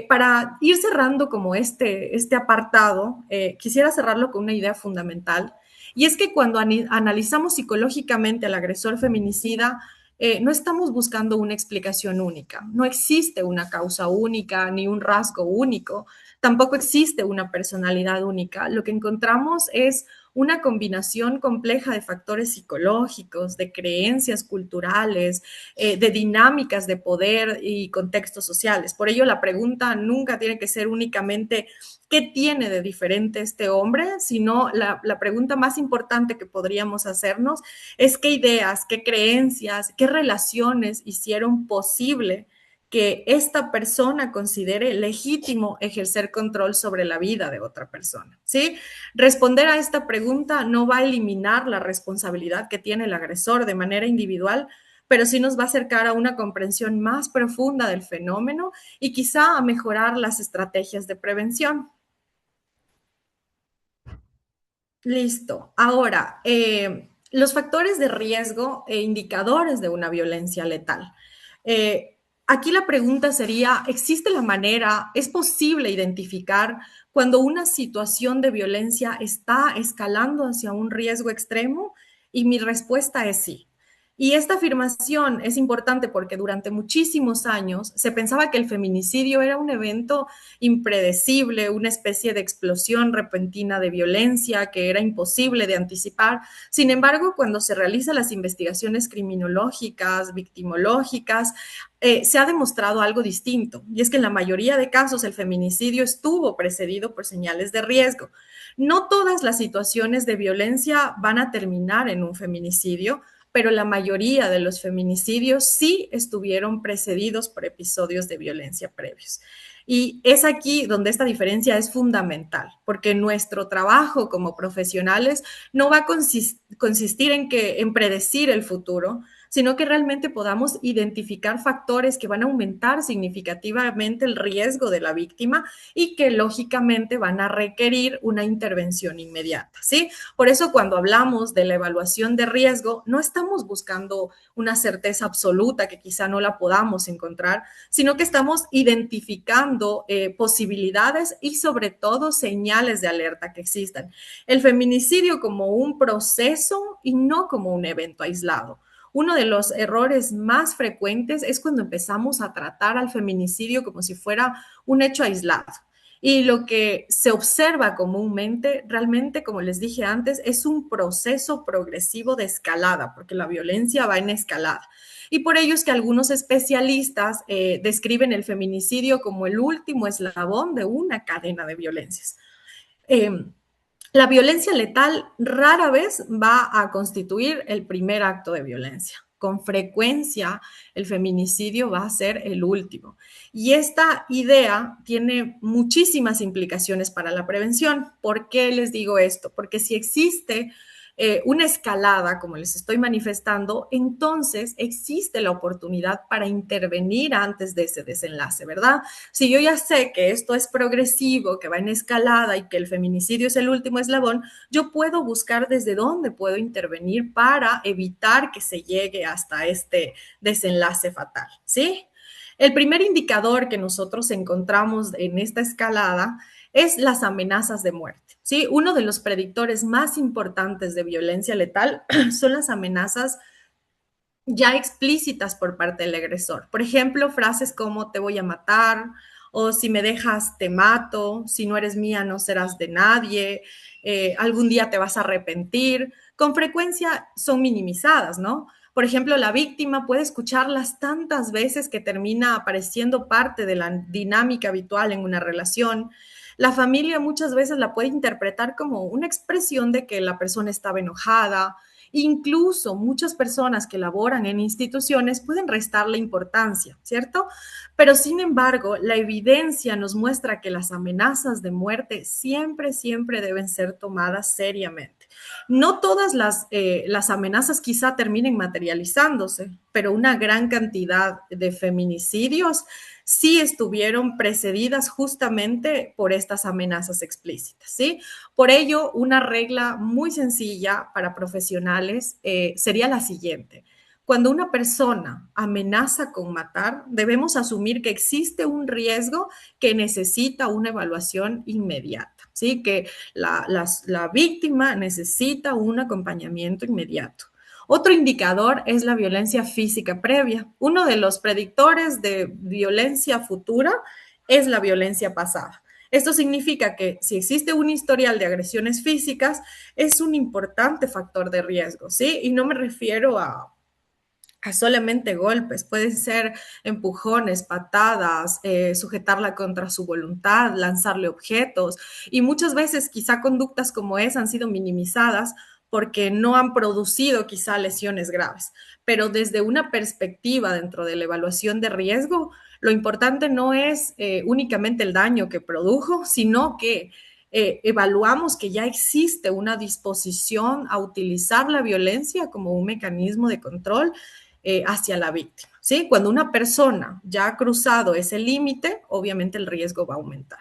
Para ir cerrando como este apartado, quisiera cerrarlo con una idea fundamental, y es que cuando analizamos psicológicamente al agresor feminicida, no estamos buscando una explicación única, no existe una causa única ni un rasgo único, tampoco existe una personalidad única. Lo que encontramos es una combinación compleja de factores psicológicos, de creencias culturales, de dinámicas de poder y contextos sociales. Por ello, la pregunta nunca tiene que ser únicamente qué tiene de diferente este hombre, sino la pregunta más importante que podríamos hacernos es qué ideas, qué creencias, qué relaciones hicieron posible que esta persona considere legítimo ejercer control sobre la vida de otra persona, ¿sí? Responder a esta pregunta no va a eliminar la responsabilidad que tiene el agresor de manera individual, pero sí nos va a acercar a una comprensión más profunda del fenómeno y quizá a mejorar las estrategias de prevención. Listo. Ahora, los factores de riesgo e indicadores de una violencia letal. Aquí la pregunta sería, ¿existe la manera, es posible identificar cuando una situación de violencia está escalando hacia un riesgo extremo? Y mi respuesta es sí. Y esta afirmación es importante porque durante muchísimos años se pensaba que el feminicidio era un evento impredecible, una especie de explosión repentina de violencia que era imposible de anticipar. Sin embargo, cuando se realizan las investigaciones criminológicas, victimológicas, se ha demostrado algo distinto, y es que en la mayoría de casos el feminicidio estuvo precedido por señales de riesgo. No todas las situaciones de violencia van a terminar en un feminicidio, pero la mayoría de los feminicidios sí estuvieron precedidos por episodios de violencia previos. Y es aquí donde esta diferencia es fundamental, porque nuestro trabajo como profesionales no va a consistir en predecir el futuro, sino que realmente podamos identificar factores que van a aumentar significativamente el riesgo de la víctima y que lógicamente van a requerir una intervención inmediata, ¿sí? Por eso cuando hablamos de la evaluación de riesgo, no estamos buscando una certeza absoluta que quizá no la podamos encontrar, sino que estamos identificando posibilidades y sobre todo señales de alerta que existan. El feminicidio como un proceso y no como un evento aislado. Uno de los errores más frecuentes es cuando empezamos a tratar al feminicidio como si fuera un hecho aislado. Y lo que se observa comúnmente, realmente, como les dije antes, es un proceso progresivo de escalada, porque la violencia va en escalada. Y por ello es que algunos especialistas describen el feminicidio como el último eslabón de una cadena de violencias. Eh, la violencia letal rara vez va a constituir el primer acto de violencia. Con frecuencia, el feminicidio va a ser el último. Y esta idea tiene muchísimas implicaciones para la prevención. ¿Por qué les digo esto? Porque si existe una escalada, como les estoy manifestando, entonces existe la oportunidad para intervenir antes de ese desenlace, ¿verdad? Si yo ya sé que esto es progresivo, que va en escalada y que el feminicidio es el último eslabón, yo puedo buscar desde dónde puedo intervenir para evitar que se llegue hasta este desenlace fatal, ¿sí? El primer indicador que nosotros encontramos en esta escalada es las amenazas de muerte. ¿Sí? Uno de los predictores más importantes de violencia letal son las amenazas ya explícitas por parte del agresor. Por ejemplo, frases como te voy a matar o si me dejas te mato, si no eres mía no serás de nadie, algún día te vas a arrepentir. Con frecuencia son minimizadas, ¿no? Por ejemplo, la víctima puede escucharlas tantas veces que termina apareciendo parte de la dinámica habitual en una relación. La familia muchas veces la puede interpretar como una expresión de que la persona estaba enojada. Incluso muchas personas que laboran en instituciones pueden restarle importancia, ¿cierto? Pero sin embargo, la evidencia nos muestra que las amenazas de muerte siempre, siempre deben ser tomadas seriamente. No todas las amenazas quizá terminen materializándose, pero una gran cantidad de feminicidios sí estuvieron precedidas justamente por estas amenazas explícitas, ¿sí? Por ello, una regla muy sencilla para profesionales sería la siguiente. Cuando una persona amenaza con matar, debemos asumir que existe un riesgo que necesita una evaluación inmediata, ¿sí? Que la víctima necesita un acompañamiento inmediato. Otro indicador es la violencia física previa. Uno de los predictores de violencia futura es la violencia pasada. Esto significa que si existe un historial de agresiones físicas, es un importante factor de riesgo, ¿sí? Y no me refiero a solamente golpes, pueden ser empujones, patadas, sujetarla contra su voluntad, lanzarle objetos y muchas veces quizá conductas como esa han sido minimizadas porque no han producido quizá lesiones graves. Pero desde una perspectiva dentro de la evaluación de riesgo, lo importante no es únicamente el daño que produjo, sino que evaluamos que ya existe una disposición a utilizar la violencia como un mecanismo de control hacia la víctima. ¿Sí? Cuando una persona ya ha cruzado ese límite, obviamente el riesgo va a aumentar.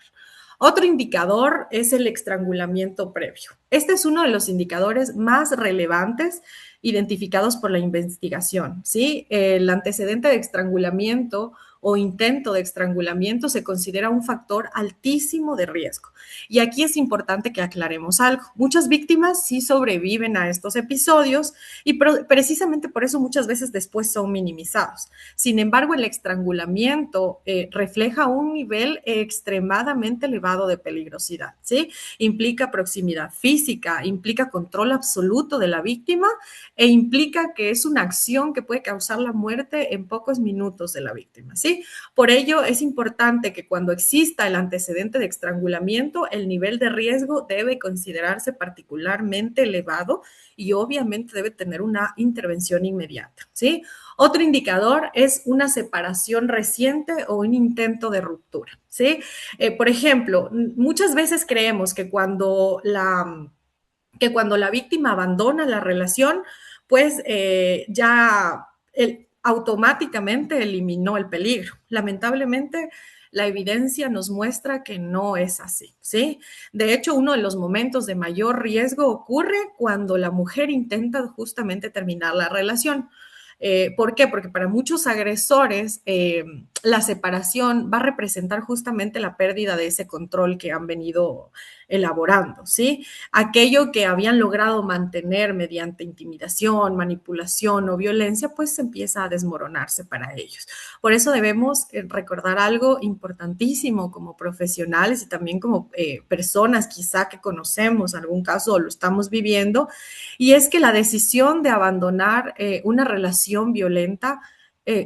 Otro indicador es el estrangulamiento previo. Este es uno de los indicadores más relevantes identificados por la investigación. ¿Sí? El antecedente de estrangulamiento o intento de estrangulamiento se considera un factor altísimo de riesgo. Y aquí es importante que aclaremos algo. Muchas víctimas sí sobreviven a estos episodios y precisamente por eso muchas veces después son minimizados. Sin embargo, el estrangulamiento refleja un nivel extremadamente elevado de peligrosidad, ¿sí? Implica proximidad física, implica control absoluto de la víctima e implica que es una acción que puede causar la muerte en pocos minutos de la víctima, ¿sí? Por ello, es importante que cuando exista el antecedente de estrangulamiento, el nivel de riesgo debe considerarse particularmente elevado y obviamente debe tener una intervención inmediata, ¿sí? Otro indicador es una separación reciente o un intento de ruptura, ¿sí? Por ejemplo, muchas veces creemos que cuando la víctima abandona la relación, pues ya automáticamente eliminó el peligro. Lamentablemente, la evidencia nos muestra que no es así, ¿sí? De hecho, uno de los momentos de mayor riesgo ocurre cuando la mujer intenta justamente terminar la relación. ¿Por qué? Porque para muchos agresores la separación va a representar justamente la pérdida de ese control que han venido elaborando, ¿sí? Aquello que habían logrado mantener mediante intimidación, manipulación o violencia, pues empieza a desmoronarse para ellos. Por eso debemos recordar algo importantísimo como profesionales y también como personas quizá que conocemos algún caso o lo estamos viviendo, y es que la decisión de abandonar una relación violenta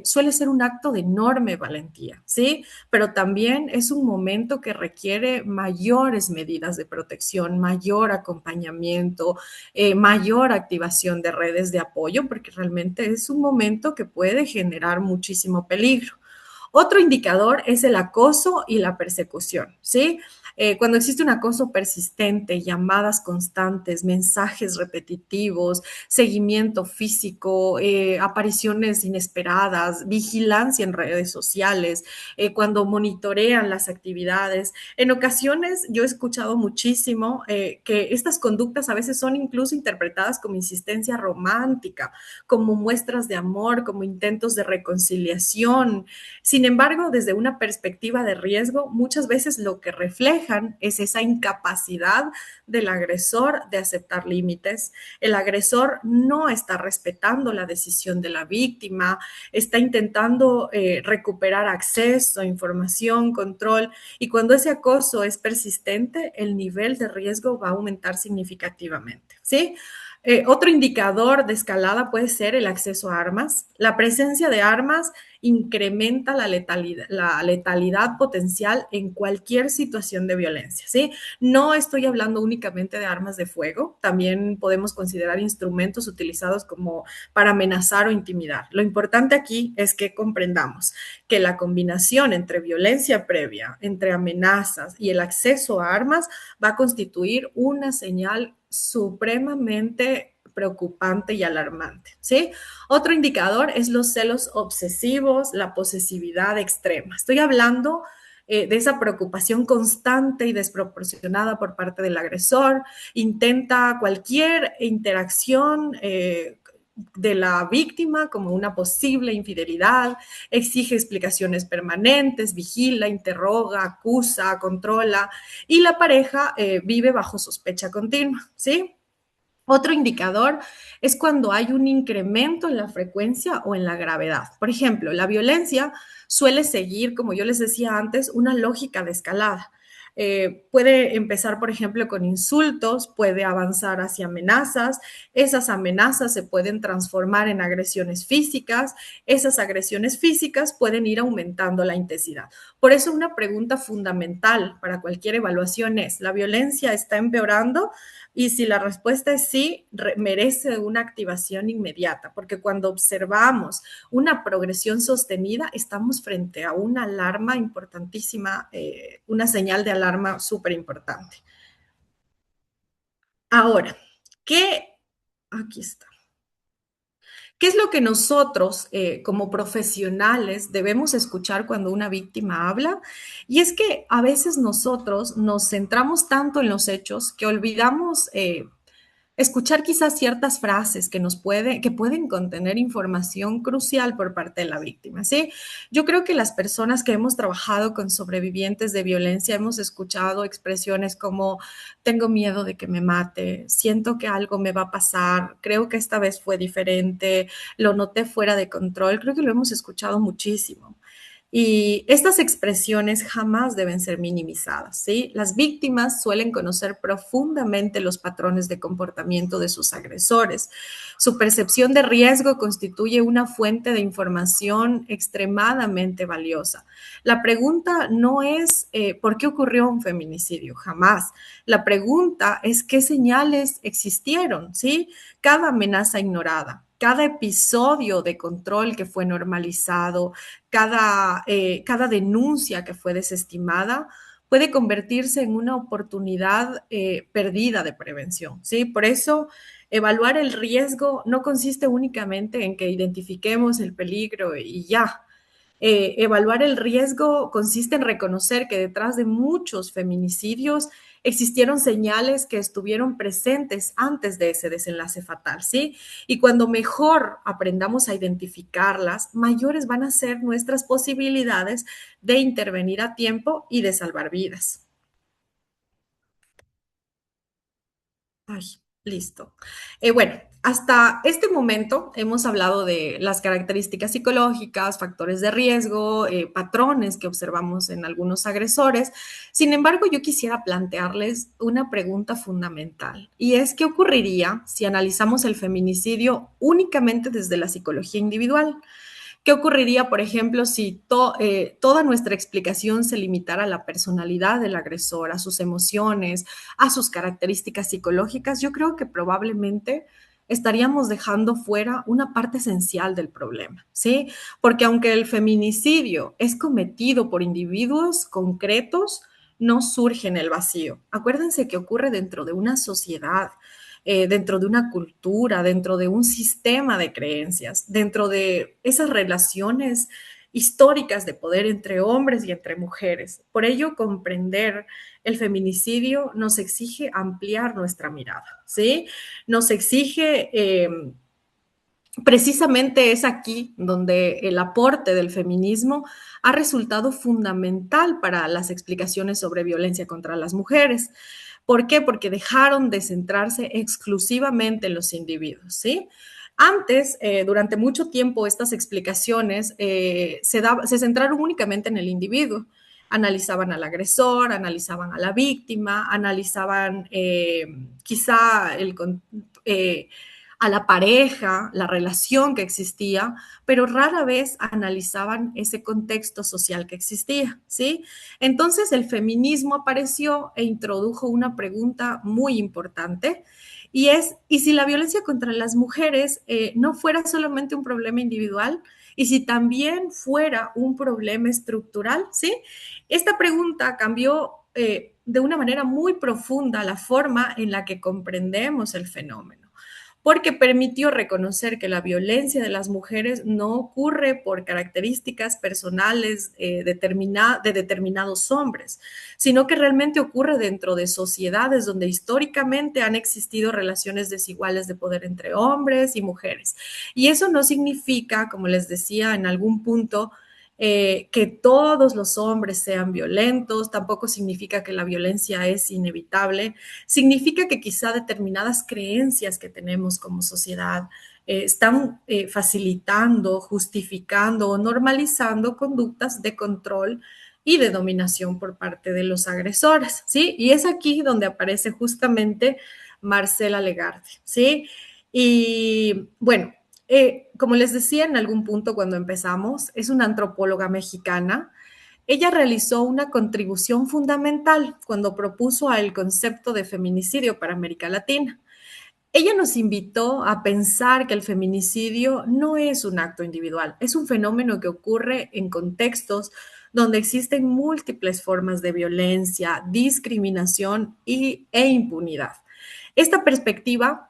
suele ser un acto de enorme valentía, ¿sí? Pero también es un momento que requiere mayores medidas de protección, mayor acompañamiento, mayor activación de redes de apoyo, porque realmente es un momento que puede generar muchísimo peligro. Otro indicador es el acoso y la persecución, ¿sí? Cuando existe un acoso persistente, llamadas constantes, mensajes repetitivos, seguimiento físico, apariciones inesperadas, vigilancia en redes sociales, cuando monitorean las actividades. En ocasiones yo he escuchado muchísimo que estas conductas a veces son incluso interpretadas como insistencia romántica, como muestras de amor, como intentos de reconciliación. Sin embargo, desde una perspectiva de riesgo, muchas veces lo que reflejan es esa incapacidad del agresor de aceptar límites. El agresor no está respetando la decisión de la víctima, está intentando recuperar acceso, información, control, y cuando ese acoso es persistente, el nivel de riesgo va a aumentar significativamente, ¿sí? Otro indicador de escalada puede ser el acceso a armas. La presencia de armas incrementa la letalidad potencial en cualquier situación de violencia, ¿sí? No estoy hablando únicamente de armas de fuego, también podemos considerar instrumentos utilizados como para amenazar o intimidar. Lo importante aquí es que comprendamos que la combinación entre violencia previa, entre amenazas y el acceso a armas va a constituir una señal supremamente preocupante y alarmante, ¿sí? Otro indicador es los celos obsesivos, la posesividad extrema. Estoy hablando de esa preocupación constante y desproporcionada por parte del agresor, intenta cualquier interacción de la víctima como una posible infidelidad, exige explicaciones permanentes, vigila, interroga, acusa, controla, y la pareja vive bajo sospecha continua, ¿sí? Otro indicador es cuando hay un incremento en la frecuencia o en la gravedad. Por ejemplo, la violencia suele seguir, como yo les decía antes, una lógica de escalada. Puede empezar, por ejemplo, con insultos, puede avanzar hacia amenazas, esas amenazas se pueden transformar en agresiones físicas, esas agresiones físicas pueden ir aumentando la intensidad. Por eso una pregunta fundamental para cualquier evaluación es, ¿la violencia está empeorando? Y si la respuesta es sí, merece una activación inmediata, porque cuando observamos una progresión sostenida, estamos frente a una alarma importantísima, una señal de alarma súper importante. Ahora, ¿qué? Aquí está. ¿Qué es lo que nosotros como profesionales debemos escuchar cuando una víctima habla? Y es que a veces nosotros nos centramos tanto en los hechos que olvidamos escuchar quizás ciertas frases que pueden contener información crucial por parte de la víctima, ¿sí? Yo creo que las personas que hemos trabajado con sobrevivientes de violencia hemos escuchado expresiones como tengo miedo de que me mate, siento que algo me va a pasar, creo que esta vez fue diferente, lo noté fuera de control, creo que lo hemos escuchado muchísimo. Y estas expresiones jamás deben ser minimizadas, ¿sí? Las víctimas suelen conocer profundamente los patrones de comportamiento de sus agresores. Su percepción de riesgo constituye una fuente de información extremadamente valiosa. La pregunta no es ¿por qué ocurrió un feminicidio? Jamás. La pregunta es ¿qué señales existieron? ¿Sí? Cada amenaza ignorada, cada episodio de control que fue normalizado, cada denuncia que fue desestimada puede convertirse en una oportunidad perdida de prevención, ¿sí? Por eso, evaluar el riesgo no consiste únicamente en que identifiquemos el peligro y ya. Evaluar el riesgo consiste en reconocer que detrás de muchos feminicidios existieron señales que estuvieron presentes antes de ese desenlace fatal, ¿sí? Y cuando mejor aprendamos a identificarlas, mayores van a ser nuestras posibilidades de intervenir a tiempo y de salvar vidas. Ay, listo. Bueno, hasta este momento hemos hablado de las características psicológicas, factores de riesgo, patrones que observamos en algunos agresores. Sin embargo, yo quisiera plantearles una pregunta fundamental y es ¿qué ocurriría si analizamos el feminicidio únicamente desde la psicología individual? ¿Qué ocurriría, por ejemplo, si toda nuestra explicación se limitara a la personalidad del agresor, a sus emociones, a sus características psicológicas? Yo creo que probablemente estaríamos dejando fuera una parte esencial del problema, ¿sí? Porque aunque el feminicidio es cometido por individuos concretos, no surge en el vacío. Acuérdense que ocurre dentro de una sociedad, dentro de una cultura, dentro de un sistema de creencias, dentro de esas relaciones históricas de poder entre hombres y entre mujeres. Por ello, comprender el feminicidio nos exige ampliar nuestra mirada, ¿sí? Nos exige, precisamente es aquí donde el aporte del feminismo ha resultado fundamental para las explicaciones sobre violencia contra las mujeres. ¿Por qué? Porque dejaron de centrarse exclusivamente en los individuos, ¿sí? Antes, durante mucho tiempo, estas explicaciones se centraron únicamente en el individuo. Analizaban al agresor, analizaban a la víctima, analizaban quizá a la pareja, la relación que existía, pero rara vez analizaban ese contexto social que existía, ¿sí? Entonces el feminismo apareció e introdujo una pregunta muy importante y es, ¿y si la violencia contra las mujeres no fuera solamente un problema individual? ¿Y si también fuera un problema estructural? ¿Sí? Esta pregunta cambió de una manera muy profunda la forma en la que comprendemos el fenómeno. porque permitió reconocer que la violencia de las mujeres no ocurre por características personales de determinados hombres, sino que realmente ocurre dentro de sociedades donde históricamente han existido relaciones desiguales de poder entre hombres y mujeres. Y eso no significa, como les decía en algún punto, que todos los hombres sean violentos, tampoco significa que la violencia es inevitable, significa que quizá determinadas creencias que tenemos como sociedad están facilitando, justificando o normalizando conductas de control y de dominación por parte de los agresores, ¿sí? Y es aquí donde aparece justamente Marcela Legarde, ¿sí? Y bueno, como les decía en algún punto cuando empezamos, es una antropóloga mexicana. Ella realizó una contribución fundamental cuando propuso el concepto de feminicidio para América Latina. Ella nos invitó a pensar que el feminicidio no es un acto individual, es un fenómeno que ocurre en contextos donde existen múltiples formas de violencia, discriminación e impunidad. Esta perspectiva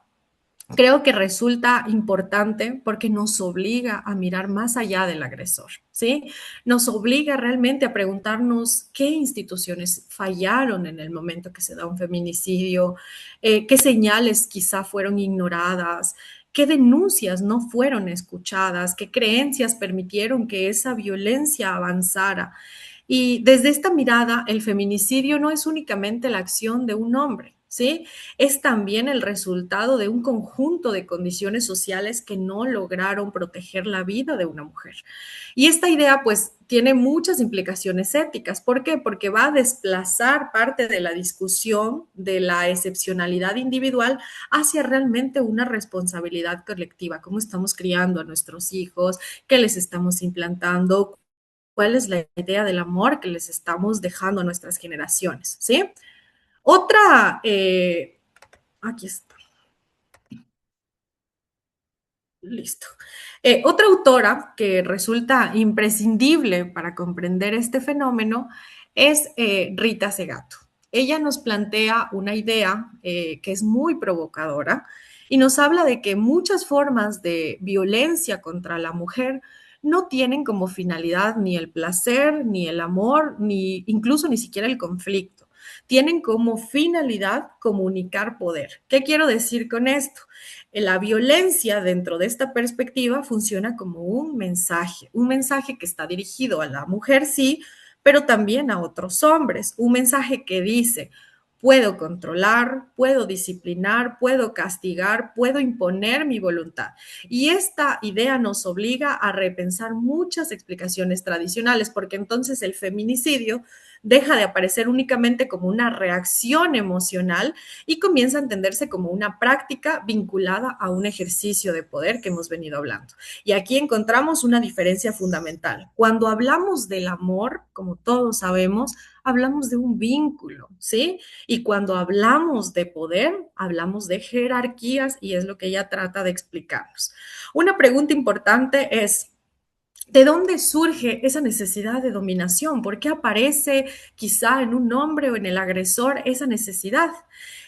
creo que resulta importante porque nos obliga a mirar más allá del agresor, ¿sí? Nos obliga realmente a preguntarnos qué instituciones fallaron en el momento que se da un feminicidio, qué señales quizá fueron ignoradas, qué denuncias no fueron escuchadas, qué creencias permitieron que esa violencia avanzara. Y desde esta mirada, el feminicidio no es únicamente la acción de un hombre, ¿sí? Es también el resultado de un conjunto de condiciones sociales que no lograron proteger la vida de una mujer. Y esta idea, pues, tiene muchas implicaciones éticas. ¿Por qué? Porque va a desplazar parte de la discusión de la excepcionalidad individual hacia realmente una responsabilidad colectiva. ¿Cómo estamos criando a nuestros hijos? ¿Qué les estamos implantando? ¿Cuál es la idea del amor que les estamos dejando a nuestras generaciones? ¿Sí? Otra, aquí está, listo. Otra autora que resulta imprescindible para comprender este fenómeno es Rita Segato. Ella nos plantea una idea que es muy provocadora y nos habla de que muchas formas de violencia contra la mujer no tienen como finalidad ni el placer, ni el amor, ni incluso ni siquiera el conflicto. Tienen como finalidad comunicar poder. ¿Qué quiero decir con esto? La violencia dentro de esta perspectiva funciona como un mensaje que está dirigido a la mujer, sí, pero también a otros hombres, un mensaje que dice, puedo controlar, puedo disciplinar, puedo castigar, puedo imponer mi voluntad. Y esta idea nos obliga a repensar muchas explicaciones tradicionales, porque entonces el feminicidio deja de aparecer únicamente como una reacción emocional y comienza a entenderse como una práctica vinculada a un ejercicio de poder que hemos venido hablando. Y aquí encontramos una diferencia fundamental. Cuando hablamos del amor, como todos sabemos, hablamos de un vínculo, ¿sí? Y cuando hablamos de poder, hablamos de jerarquías y es lo que ella trata de explicarnos. Una pregunta importante es, ¿de dónde surge esa necesidad de dominación? ¿Por qué aparece quizá en un hombre o en el agresor esa necesidad?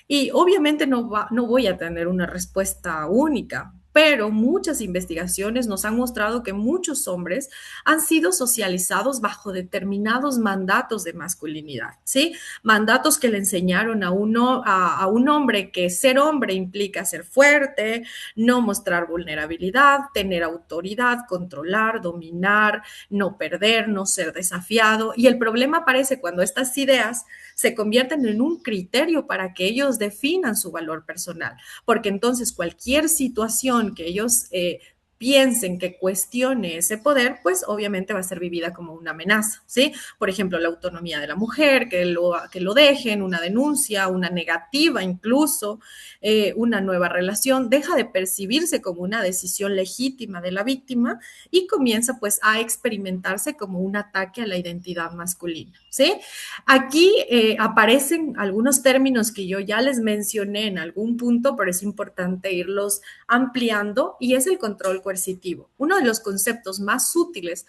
Y obviamente no voy a tener una respuesta única, pero muchas investigaciones nos han mostrado que muchos hombres han sido socializados bajo determinados mandatos de masculinidad, ¿sí? Mandatos que le enseñaron a un hombre que ser hombre implica ser fuerte, no mostrar vulnerabilidad, tener autoridad, controlar, dominar, no perder, no ser desafiado. Y el problema aparece cuando estas ideas se convierten en un criterio para que ellos definan su valor personal, porque entonces cualquier situación que ellos piensen que cuestione ese poder, pues obviamente va a ser vivida como una amenaza, ¿sí? Por ejemplo, la autonomía de la mujer, que lo dejen, una denuncia, una negativa incluso, una nueva relación, deja de percibirse como una decisión legítima de la víctima y comienza pues a experimentarse como un ataque a la identidad masculina, ¿sí? Aquí aparecen algunos términos que yo ya les mencioné en algún punto, pero es importante irlos ampliando y es el control coercitivo. Uno de los conceptos más útiles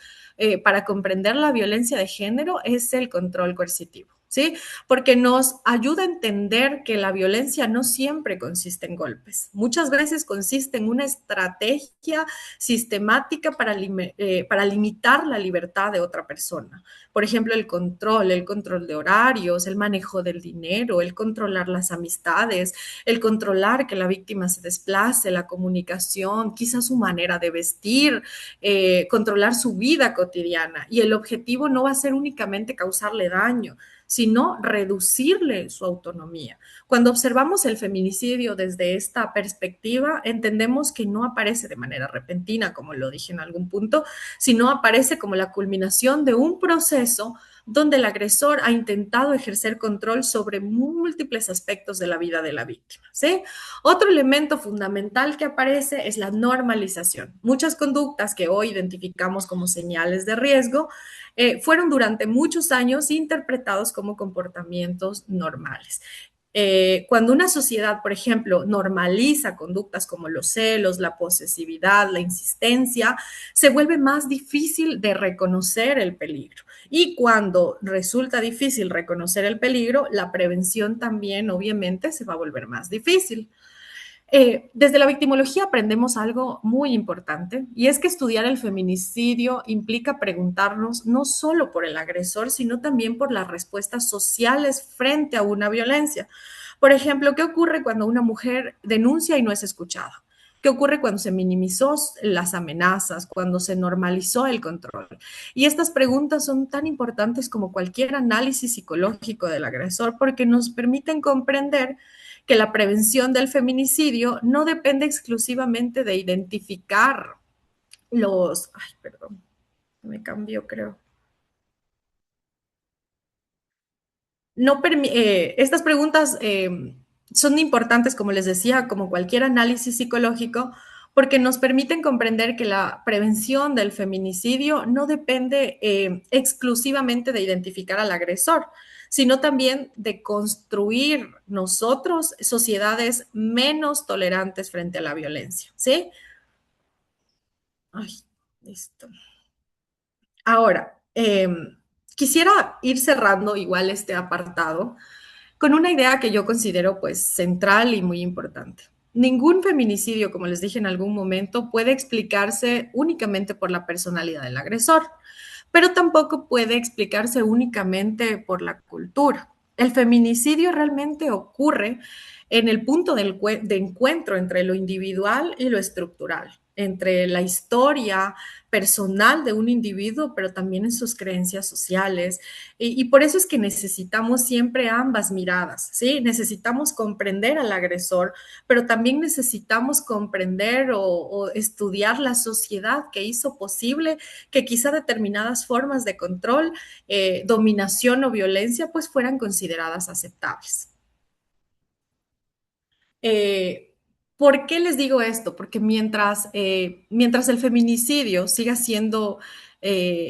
para comprender la violencia de género es el control coercitivo. ¿sí? Porque nos ayuda a entender que la violencia no siempre consiste en golpes. Muchas veces consiste en una estrategia sistemática para limitar la libertad de otra persona. Por ejemplo, el control de horarios, el manejo del dinero, el controlar las amistades, el controlar que la víctima se desplace, la comunicación, quizás su manera de vestir, controlar su vida cotidiana. Y el objetivo no va a ser únicamente causarle daño, sino reducirle su autonomía. Cuando observamos el feminicidio desde esta perspectiva, entendemos que no aparece de manera repentina, como lo dije en algún punto, sino aparece como la culminación de un proceso donde el agresor ha intentado ejercer control sobre múltiples aspectos de la vida de la víctima, ¿sí? Otro elemento fundamental que aparece es la normalización. Muchas conductas que hoy identificamos como señales de riesgo fueron durante muchos años interpretados como comportamientos normales. Cuando una sociedad, por ejemplo, normaliza conductas como los celos, la posesividad, la insistencia, se vuelve más difícil de reconocer el peligro. Y cuando resulta difícil reconocer el peligro, la prevención también obviamente se va a volver más difícil. Desde la victimología aprendemos algo muy importante y es que estudiar el feminicidio implica preguntarnos no solo por el agresor, sino también por las respuestas sociales frente a una violencia. Por ejemplo, ¿qué ocurre cuando una mujer denuncia y no es escuchada? ¿Qué ocurre cuando se minimizó las amenazas, cuando se normalizó el control? Y estas preguntas son tan importantes como cualquier análisis psicológico del agresor porque nos permiten comprender que la prevención del feminicidio no depende exclusivamente de identificar ay, perdón, me cambió, creo. No estas preguntas son importantes, como les decía, como cualquier análisis psicológico, porque nos permiten comprender que la prevención del feminicidio no depende exclusivamente de identificar al agresor, sino también de construir nosotros sociedades menos tolerantes frente a la violencia, ¿sí? Ay, listo. Ahora, quisiera ir cerrando igual este apartado con una idea que yo considero pues central y muy importante. Ningún feminicidio, como les dije en algún momento, puede explicarse únicamente por la personalidad del agresor, pero tampoco puede explicarse únicamente por la cultura. El feminicidio realmente ocurre en el punto de encuentro entre lo individual y lo estructural, entre la historia personal de un individuo, pero también en sus creencias sociales. Y por eso es que necesitamos siempre ambas miradas, ¿sí? Necesitamos comprender al agresor, pero también necesitamos comprender o estudiar la sociedad que hizo posible que quizá determinadas formas de control, dominación o violencia, pues fueran consideradas aceptables. Eh, ¿Por qué les digo esto? Porque mientras el feminicidio siga siendo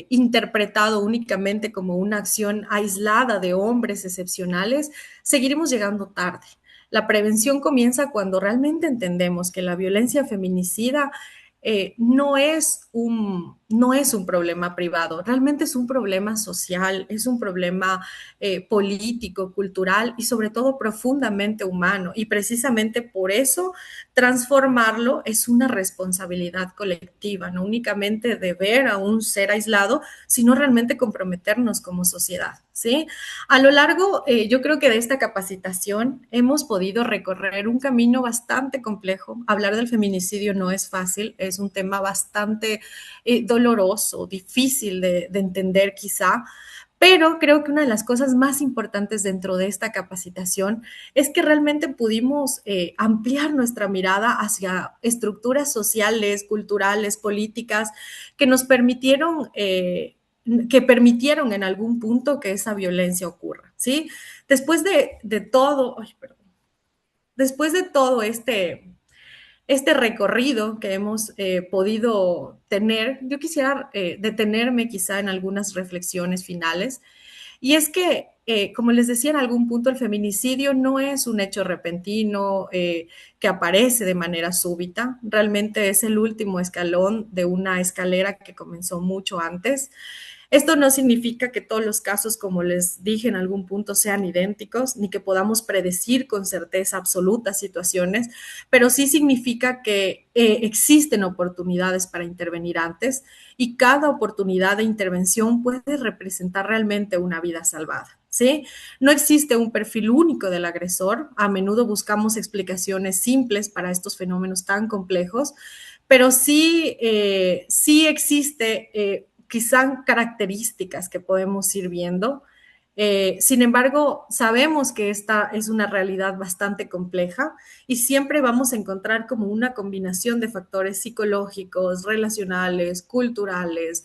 interpretado únicamente como una acción aislada de hombres excepcionales, seguiremos llegando tarde. La prevención comienza cuando realmente entendemos que la violencia feminicida no es un problema privado, realmente es un problema social, es un problema político, cultural y sobre todo profundamente humano. Y precisamente por eso transformarlo es una responsabilidad colectiva, no únicamente de ver a un ser aislado, sino realmente comprometernos como sociedad, ¿sí? A lo largo, yo creo que de esta capacitación hemos podido recorrer un camino bastante complejo. Hablar del feminicidio no es fácil, es un tema bastante doloroso, difícil de entender quizá, pero creo que una de las cosas más importantes dentro de esta capacitación es que realmente pudimos ampliar nuestra mirada hacia estructuras sociales, culturales, políticas que nos permitieron que permitieron en algún punto que esa violencia ocurra, ¿sí? Después de todo, ay, perdón, después de todo este recorrido que hemos podido tener, yo quisiera detenerme quizá en algunas reflexiones finales. Y es que, como les decía en algún punto, el feminicidio no es un hecho repentino que aparece de manera súbita, realmente es el último escalón de una escalera que comenzó mucho antes. Esto no significa que todos los casos, como les dije en algún punto, sean idénticos, ni que podamos predecir con certeza absoluta situaciones, pero sí significa que existen oportunidades para intervenir antes y cada oportunidad de intervención puede representar realmente una vida salvada. ¿Sí? No existe un perfil único del agresor. A menudo buscamos explicaciones simples para estos fenómenos tan complejos, pero sí existe quizá características que podemos ir viendo. Sin embargo, sabemos que esta es una realidad bastante compleja y siempre vamos a encontrar como una combinación de factores psicológicos, relacionales, culturales,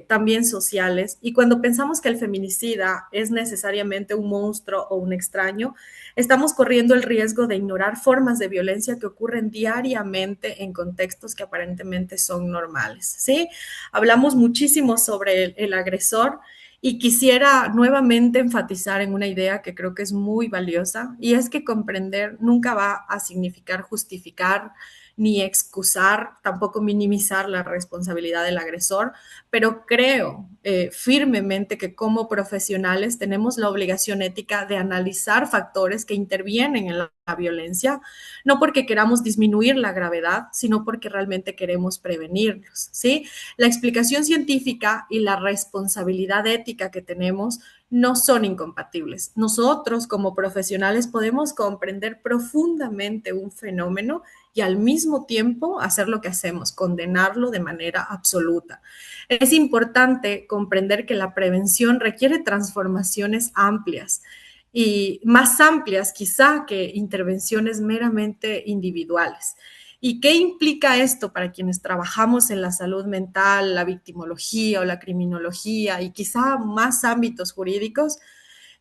también sociales. Y cuando pensamos que el feminicida es necesariamente un monstruo o un extraño, estamos corriendo el riesgo de ignorar formas de violencia que ocurren diariamente en contextos que aparentemente son normales. ¿Sí? Hablamos muchísimo sobre el agresor y quisiera nuevamente enfatizar en una idea que creo que es muy valiosa, y es que comprender nunca va a significar justificar ni excusar, tampoco minimizar la responsabilidad del agresor, pero creo firmemente que como profesionales tenemos la obligación ética de analizar factores que intervienen en la violencia, no porque queramos disminuir la gravedad, sino porque realmente queremos prevenirlos, ¿sí? La explicación científica y la responsabilidad ética que tenemos no son incompatibles. Nosotros como profesionales podemos comprender profundamente un fenómeno y al mismo tiempo hacer lo que hacemos, condenarlo de manera absoluta. Es importante comprender que la prevención requiere transformaciones amplias y más amplias quizá que intervenciones meramente individuales. ¿Y qué implica esto para quienes trabajamos en la salud mental, la victimología o la criminología y quizá más ámbitos jurídicos?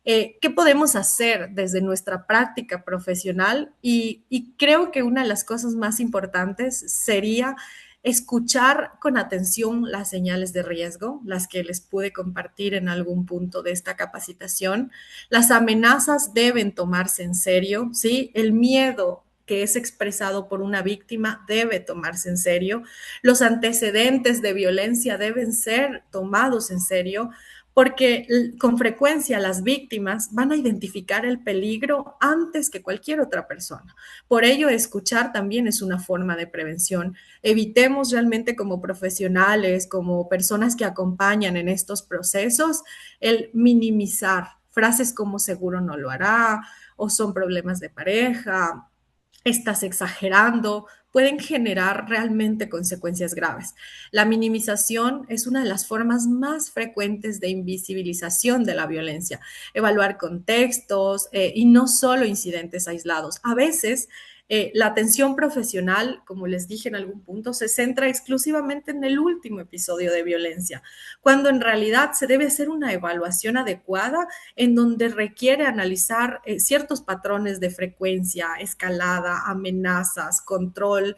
¿Qué podemos hacer desde nuestra práctica profesional? Y creo que una de las cosas más importantes sería escuchar con atención las señales de riesgo, las que les pude compartir en algún punto de esta capacitación. Las amenazas deben tomarse en serio, ¿sí? El miedo que es expresado por una víctima debe tomarse en serio. Los antecedentes de violencia deben ser tomados en serio, porque con frecuencia las víctimas van a identificar el peligro antes que cualquier otra persona. Por ello, escuchar también es una forma de prevención. Evitemos realmente como profesionales, como personas que acompañan en estos procesos, el minimizar frases como seguro no lo hará o son problemas de pareja, estás exagerando, pueden generar realmente consecuencias graves. La minimización es una de las formas más frecuentes de invisibilización de la violencia. Evaluar contextos y no solo incidentes aislados. A veces la atención profesional, como les dije en algún punto, se centra exclusivamente en el último episodio de violencia, cuando en realidad se debe hacer una evaluación adecuada en donde requiere analizar ciertos patrones de frecuencia, escalada, amenazas, control,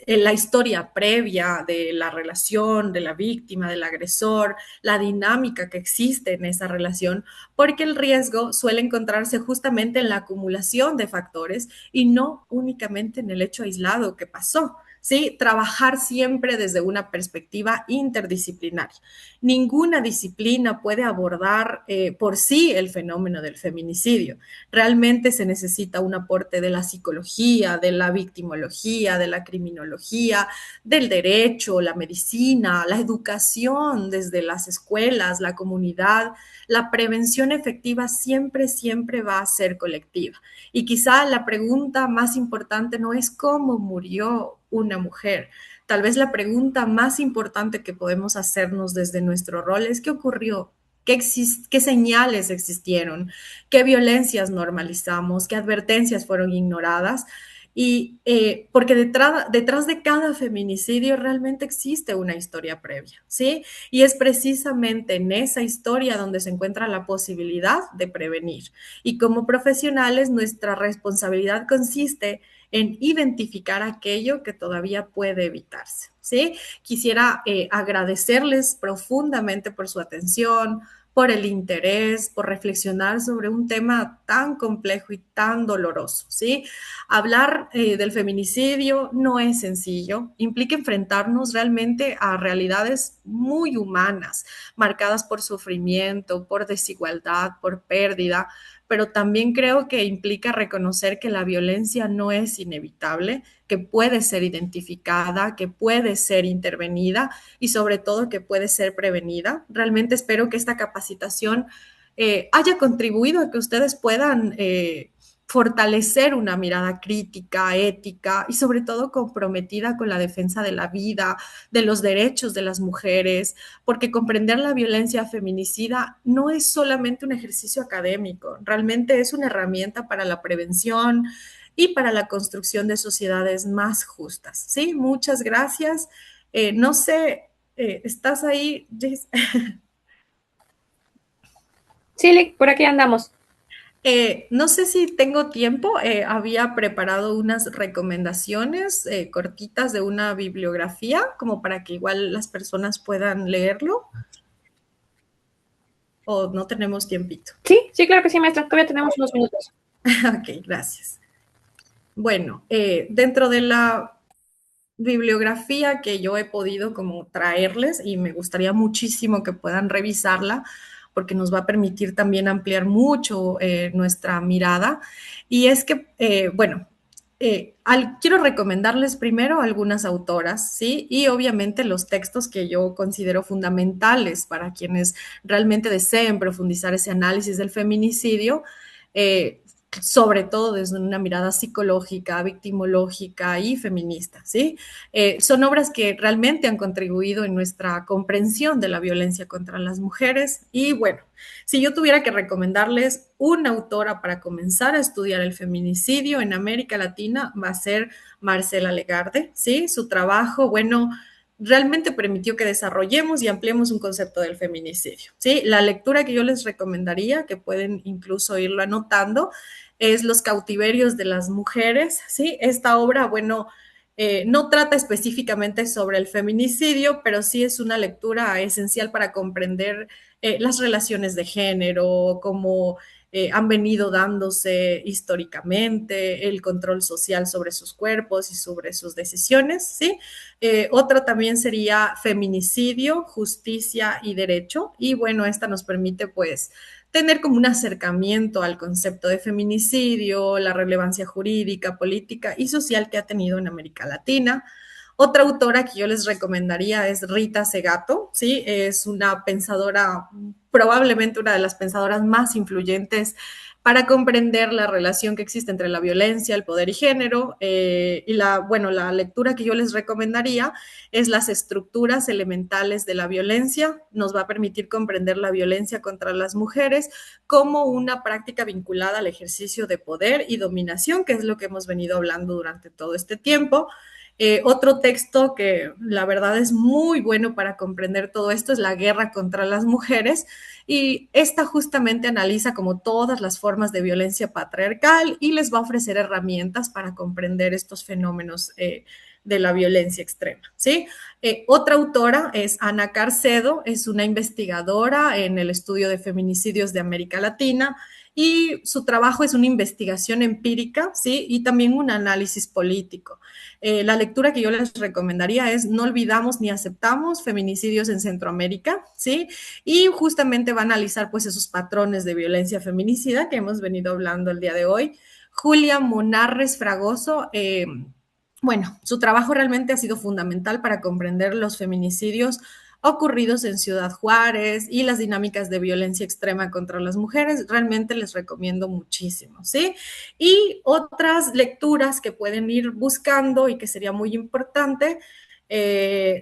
la historia previa de la relación, de la víctima, del agresor, la dinámica que existe en esa relación, porque el riesgo suele encontrarse justamente en la acumulación de factores y no únicamente en el hecho aislado que pasó. ¿Sí? Trabajar siempre desde una perspectiva interdisciplinaria. Ninguna disciplina puede abordar por sí el fenómeno del feminicidio. Realmente se necesita un aporte de la psicología, de la victimología, de la criminología, del derecho, la medicina, la educación desde las escuelas, la comunidad. La prevención efectiva siempre, siempre va a ser colectiva. Y quizá la pregunta más importante no es cómo murió una mujer. Tal vez la pregunta más importante que podemos hacernos desde nuestro rol es qué ocurrió, qué señales existieron, qué violencias normalizamos, qué advertencias fueron ignoradas. Y porque detrás de cada feminicidio realmente existe una historia previa, ¿sí? Y es precisamente en esa historia donde se encuentra la posibilidad de prevenir. Y como profesionales, nuestra responsabilidad consiste en identificar aquello que todavía puede evitarse. ¿sí? Quisiera agradecerles profundamente por su atención, por el interés, por reflexionar sobre un tema tan complejo y tan doloroso, ¿sí? Hablar del feminicidio no es sencillo, implica enfrentarnos realmente a realidades muy humanas, marcadas por sufrimiento, por desigualdad, por pérdida, pero también creo que implica reconocer que la violencia no es inevitable, que puede ser identificada, que puede ser intervenida y sobre todo que puede ser prevenida. Realmente espero que esta capacitación haya contribuido a que ustedes puedan fortalecer una mirada crítica, ética y sobre todo comprometida con la defensa de la vida, de los derechos de las mujeres, porque comprender la violencia feminicida no es solamente un ejercicio académico, realmente es una herramienta para la prevención y para la construcción de sociedades más justas. Sí, muchas gracias. No sé, ¿estás ahí, Jess? Sí, por aquí andamos. No sé si tengo tiempo. Había preparado unas recomendaciones cortitas de una bibliografía, como para que igual las personas puedan leerlo, o no tenemos tiempito. Sí, claro que sí, maestra. Todavía tenemos unos minutos. Ok, gracias. Bueno, dentro de la bibliografía que yo he podido como traerles y me gustaría muchísimo que puedan revisarla porque nos va a permitir también ampliar mucho nuestra mirada. Y es que, bueno, quiero recomendarles primero algunas autoras, ¿sí? Y obviamente los textos que yo considero fundamentales para quienes realmente deseen profundizar ese análisis del feminicidio. Eh, Sobre todo desde una mirada psicológica, victimológica y feminista, ¿sí? Son obras que realmente han contribuido en nuestra comprensión de la violencia contra las mujeres. Y bueno, si yo tuviera que recomendarles una autora para comenzar a estudiar el feminicidio en América Latina, va a ser Marcela Legarde, ¿sí? Su trabajo, bueno, realmente permitió que desarrollemos y ampliemos un concepto del feminicidio, ¿sí? La lectura que yo les recomendaría, que pueden incluso irlo anotando, es Los cautiverios de las mujeres, ¿sí? Esta obra, bueno, no trata específicamente sobre el feminicidio, pero sí es una lectura esencial para comprender las relaciones de género, cómo han venido dándose históricamente, el control social sobre sus cuerpos y sobre sus decisiones, ¿sí? Otra también sería feminicidio, justicia y derecho. Y bueno, esta nos permite pues tener como un acercamiento al concepto de feminicidio, la relevancia jurídica, política y social que ha tenido en América Latina. Otra autora que yo les recomendaría es Rita Segato, ¿sí? Es una pensadora, probablemente una de las pensadoras más influyentes para comprender la relación que existe entre la violencia, el poder y género. Bueno, la lectura que yo les recomendaría es Las estructuras elementales de la violencia. Nos va a permitir comprender la violencia contra las mujeres como una práctica vinculada al ejercicio de poder y dominación, que es lo que hemos venido hablando durante todo este tiempo. Otro texto que la verdad es muy bueno para comprender todo esto es La guerra contra las mujeres, y esta justamente analiza como todas las formas de violencia patriarcal y les va a ofrecer herramientas para comprender estos fenómenos de la violencia extrema, ¿sí? Otra autora es Ana Carcedo, es una investigadora en el estudio de feminicidios de América Latina, y su trabajo es una investigación empírica, ¿sí? Y también un análisis político. La lectura que yo les recomendaría es No olvidamos ni aceptamos feminicidios en Centroamérica, ¿sí? Y justamente va a analizar pues esos patrones de violencia feminicida que hemos venido hablando el día de hoy. Julia Monarres Fragoso, bueno, su trabajo realmente ha sido fundamental para comprender los feminicidios ocurridos en Ciudad Juárez y las dinámicas de violencia extrema contra las mujeres. Realmente les recomiendo muchísimo, ¿sí? Y otras lecturas que pueden ir buscando y que sería muy importante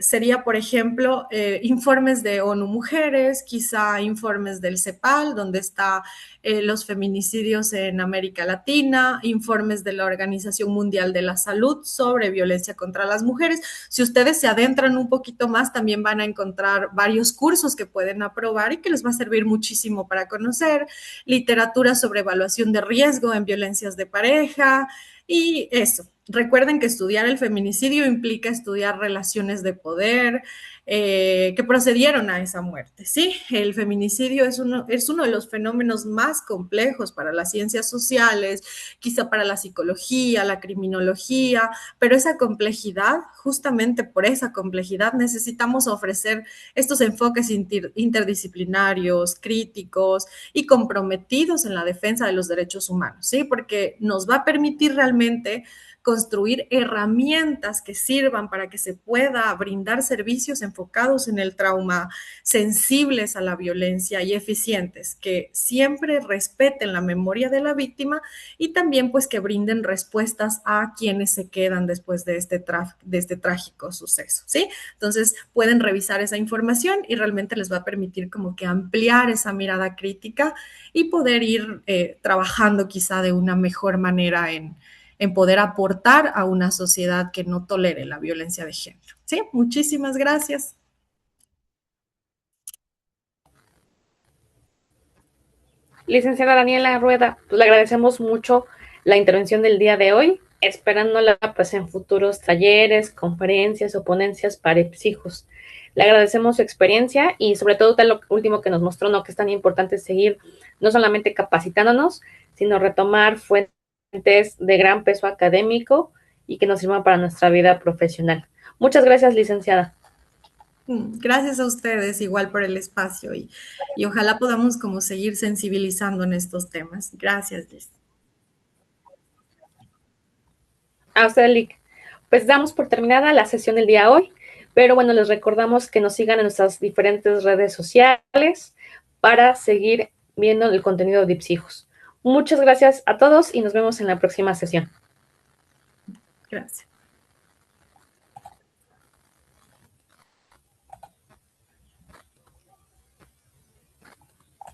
sería, por ejemplo, informes de ONU Mujeres, quizá informes del CEPAL, donde está los feminicidios en América Latina, informes de la Organización Mundial de la Salud sobre violencia contra las mujeres. Si ustedes se adentran un poquito más, también van a encontrar varios cursos que pueden aprobar y que les va a servir muchísimo para conocer literatura sobre evaluación de riesgo en violencias de pareja, Y eso, recuerden que estudiar el feminicidio implica estudiar relaciones de poder que procedieron a esa muerte, ¿sí? El feminicidio es uno de los fenómenos más complejos para las ciencias sociales, quizá para la psicología, la criminología, pero esa complejidad, justamente por esa complejidad, necesitamos ofrecer estos enfoques interdisciplinarios, críticos y comprometidos en la defensa de los derechos humanos, ¿sí? Porque nos va a permitir realmente construir herramientas que sirvan para que se pueda brindar servicios enfocados en el trauma, sensibles a la violencia y eficientes, que siempre respeten la memoria de la víctima y también pues que brinden respuestas a quienes se quedan después de este trágico suceso, ¿sí? Entonces pueden revisar esa información y realmente les va a permitir como que ampliar esa mirada crítica y poder ir trabajando quizá de una mejor manera en poder aportar a una sociedad que no tolere la violencia de género. Sí, muchísimas gracias. Licenciada Daniela Rueda, pues le agradecemos mucho la intervención del día de hoy, esperándola pues en futuros talleres, conferencias o ponencias para hijos. Le agradecemos su experiencia y sobre todo tal lo último que nos mostró, ¿no? Que es tan importante seguir no solamente capacitándonos, sino retomar fuentes de gran peso académico y que nos sirvan para nuestra vida profesional. Muchas gracias, licenciada. Gracias a ustedes igual por el espacio y ojalá podamos como seguir sensibilizando en estos temas. Gracias, Liz. A usted, Lick. Pues damos por terminada la sesión del día de hoy, pero bueno, les recordamos que nos sigan en nuestras diferentes redes sociales para seguir viendo el contenido de Ipsijos. Muchas gracias a todos y nos vemos en la próxima sesión. Gracias.